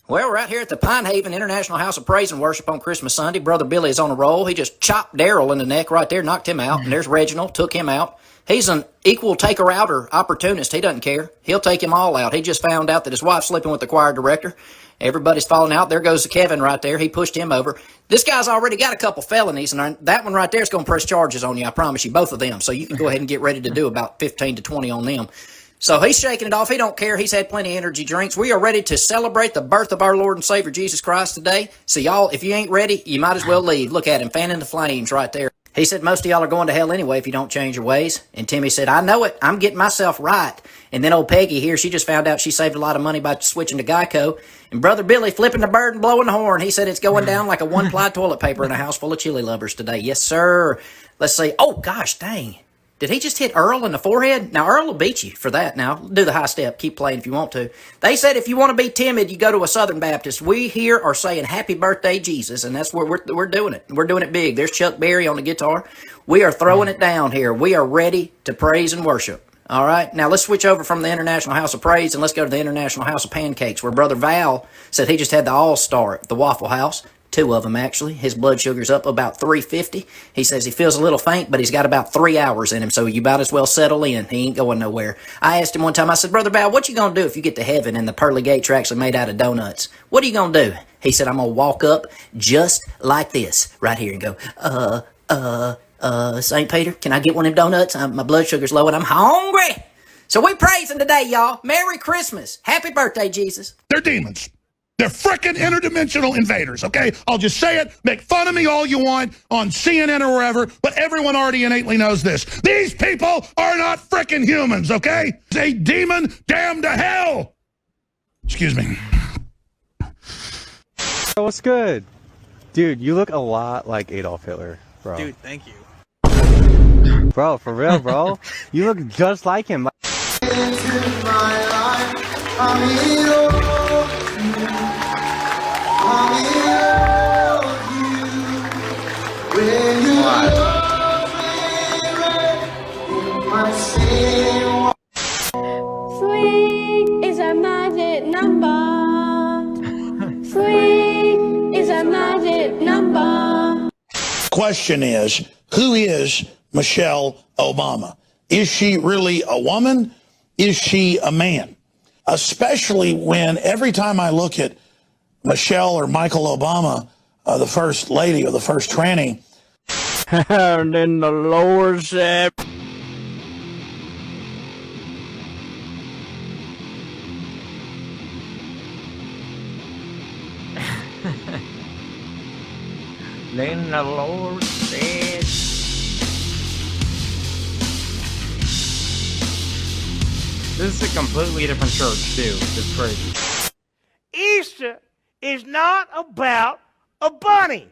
S27: Well, right here at the Pine Haven International House of Praise and Worship on Christmas Sunday, Brother Billy is on a roll. He just chopped Daryl in the neck right there, knocked him out. And there's Reginald, took him out. He's an equal taker-outer opportunist. He doesn't care. He'll take them all out. He just found out that his wife's sleeping with the choir director. Everybody's falling out. There goes Kevin right there. He pushed him over. This guy's already got a couple felonies, and that one right there is going to press charges on you, I promise you, both of them. So you can go ahead and get ready to do about 15 to 20 on them. So he's shaking it off. He don't care. He's had plenty of energy drinks. We are ready to celebrate the birth of our Lord and Savior Jesus Christ today. So y'all, if you ain't ready, you might as well leave. Look at him fanning the flames right there. He said, most of y'all are going to hell anyway if you don't change your ways. And Timmy said, I know it. I'm getting myself right. And then old Peggy here, she just found out she saved a lot of money by switching to Geico. And Brother Billy flipping the bird and blowing the horn. He said it's going down like a one-ply toilet paper in a house full of chili lovers today. Yes, sir. Let's see. Oh, gosh, dang. Did he just hit Earl in the forehead? Now, Earl will beat you for that. Now, do the high step. Keep playing if you want to. They said if you want to be timid, you go to a Southern Baptist. We here are saying happy birthday, Jesus, and that's where we're doing it. We're doing it big. There's Chuck Berry on the guitar. We are throwing it down here. We are ready to praise and worship. All right? Now, let's switch over from the International House of Praise and let's go to the International House of Pancakes, where Brother Val said he just had the All-Star at the Waffle House. 2 of them, actually. His blood sugar's up about 350. He says he feels a little faint, but he's got about 3 hours in him, so you about as well settle in. He ain't going nowhere. I asked him one time, I said, Brother Val, what you going to do if you get to heaven and the pearly gates are actually made out of donuts? What are you going to do? He said, I'm going to walk up just like this, right here, and go, St. Peter, can I get one of them donuts? My blood sugar's low and I'm hungry. So we praising today, y'all. Merry Christmas. Happy birthday, Jesus.
S7: They're demons. They're frickin' interdimensional invaders, okay? I'll just say it. Make fun of me all you want on CNN or wherever, but everyone already innately knows this. These people are not frickin' humans, okay? It's a demon damned to hell. Excuse me.
S8: What's good? Dude, you look a lot like Adolf Hitler, bro.
S9: Dude, thank you.
S8: Bro, for real, bro. You look just like him.
S14: Three is a magic number. 3 is a magic number.
S7: Question is, who is Michelle Obama? Is she really a woman? Is she a man? Especially when every time I look at Michelle or Michael Obama, the first lady or the first tranny.
S11: And then the Lord said,
S16: Then the Lord said,
S1: This is a completely different church, too. It's crazy.
S10: Easter is not about a bunny.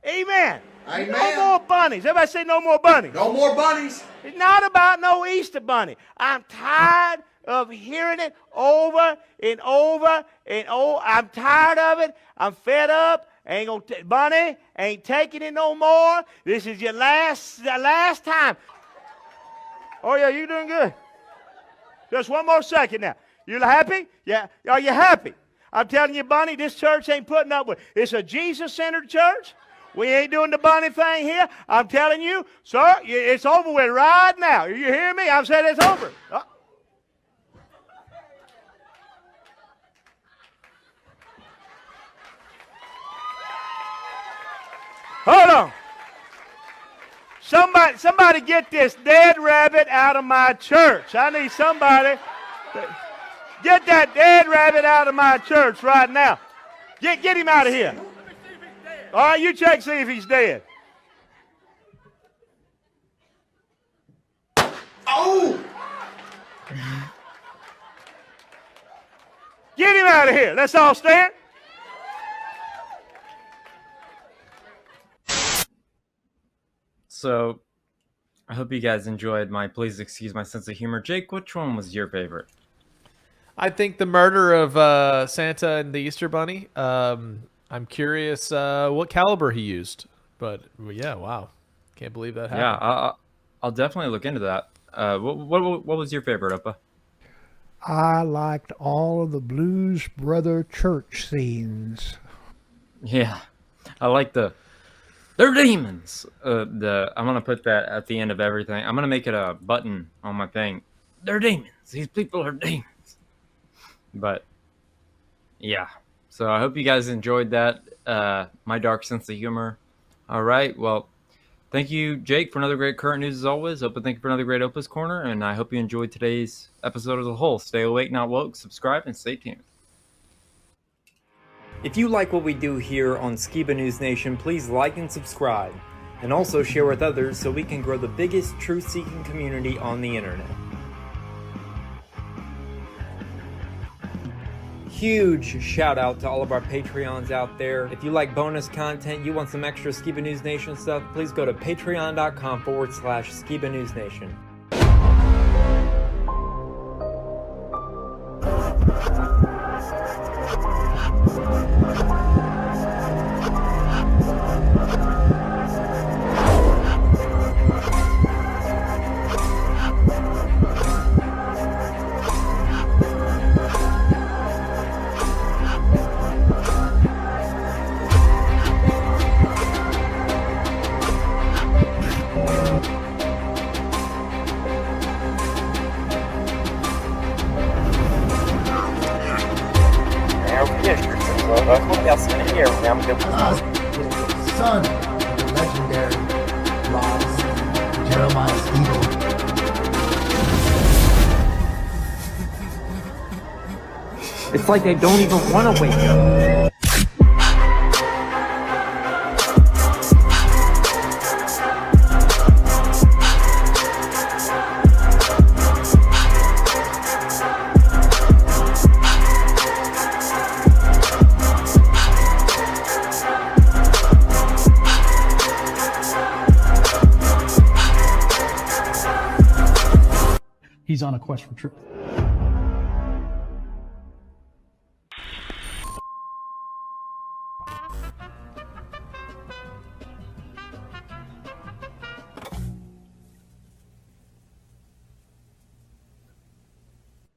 S10: Amen.
S6: Amen.
S10: No more bunnies. Everybody say no more bunnies.
S6: No more bunnies.
S10: It's not about no Easter bunny. I'm tired of hearing it over and over and over. I'm tired of it. I'm fed up. Bunny, ain't taking it no more. This is your last time. Oh yeah, you doing good. Just one more second now. You happy? Yeah. Are you happy? I'm telling you, Bunny, this church ain't putting up with it. It's a Jesus-centered church. We ain't doing the bunny thing here. I'm telling you, sir, it's over with right now. You hear me? I'm saying it's over. Hold on. Somebody get this dead rabbit out of my church. I need somebody. Get that dead rabbit out of my church right now. Get him out of here. All right, you check, see if he's dead.
S6: Oh!
S10: Get him out of here. Let's all stand.
S1: So, I hope you guys enjoyed my Please Excuse My Sense of Humor. Jake, which one was your favorite?
S5: I think the murder of Santa and the Easter Bunny. I'm curious what caliber he used. But, yeah, wow. Can't believe that happened.
S1: Yeah, I'll definitely look into that. What was your favorite, Uppa?
S2: I liked all of the Blues Brother church scenes.
S1: Yeah, I like they're demons. I'm gonna put that at the end of everything. I'm gonna make it a button on my thing. They're demons. These people are demons. But yeah, so I hope you guys enjoyed that. My dark sense of humor. All right, well, thank you, Jake, for another great current news as always. Opa, thank you for another great Opa's Corner, and I hope you enjoyed today's episode as a whole. Stay awake, not woke. Subscribe and stay tuned. If you like what we do here on Skiba News Nation, please like and subscribe, and also share with others so we can grow the biggest truth-seeking community on the internet. huge shout out to all of our Patreons out there. If you like bonus content, you want some extra Skiba News Nation stuff, please go to patreon.com/Skiba News Nation.
S4: Son of the legendary Ross Jeremiah Skiba.
S16: It's like they don't even want to wake up.
S3: He's on a quest for truth.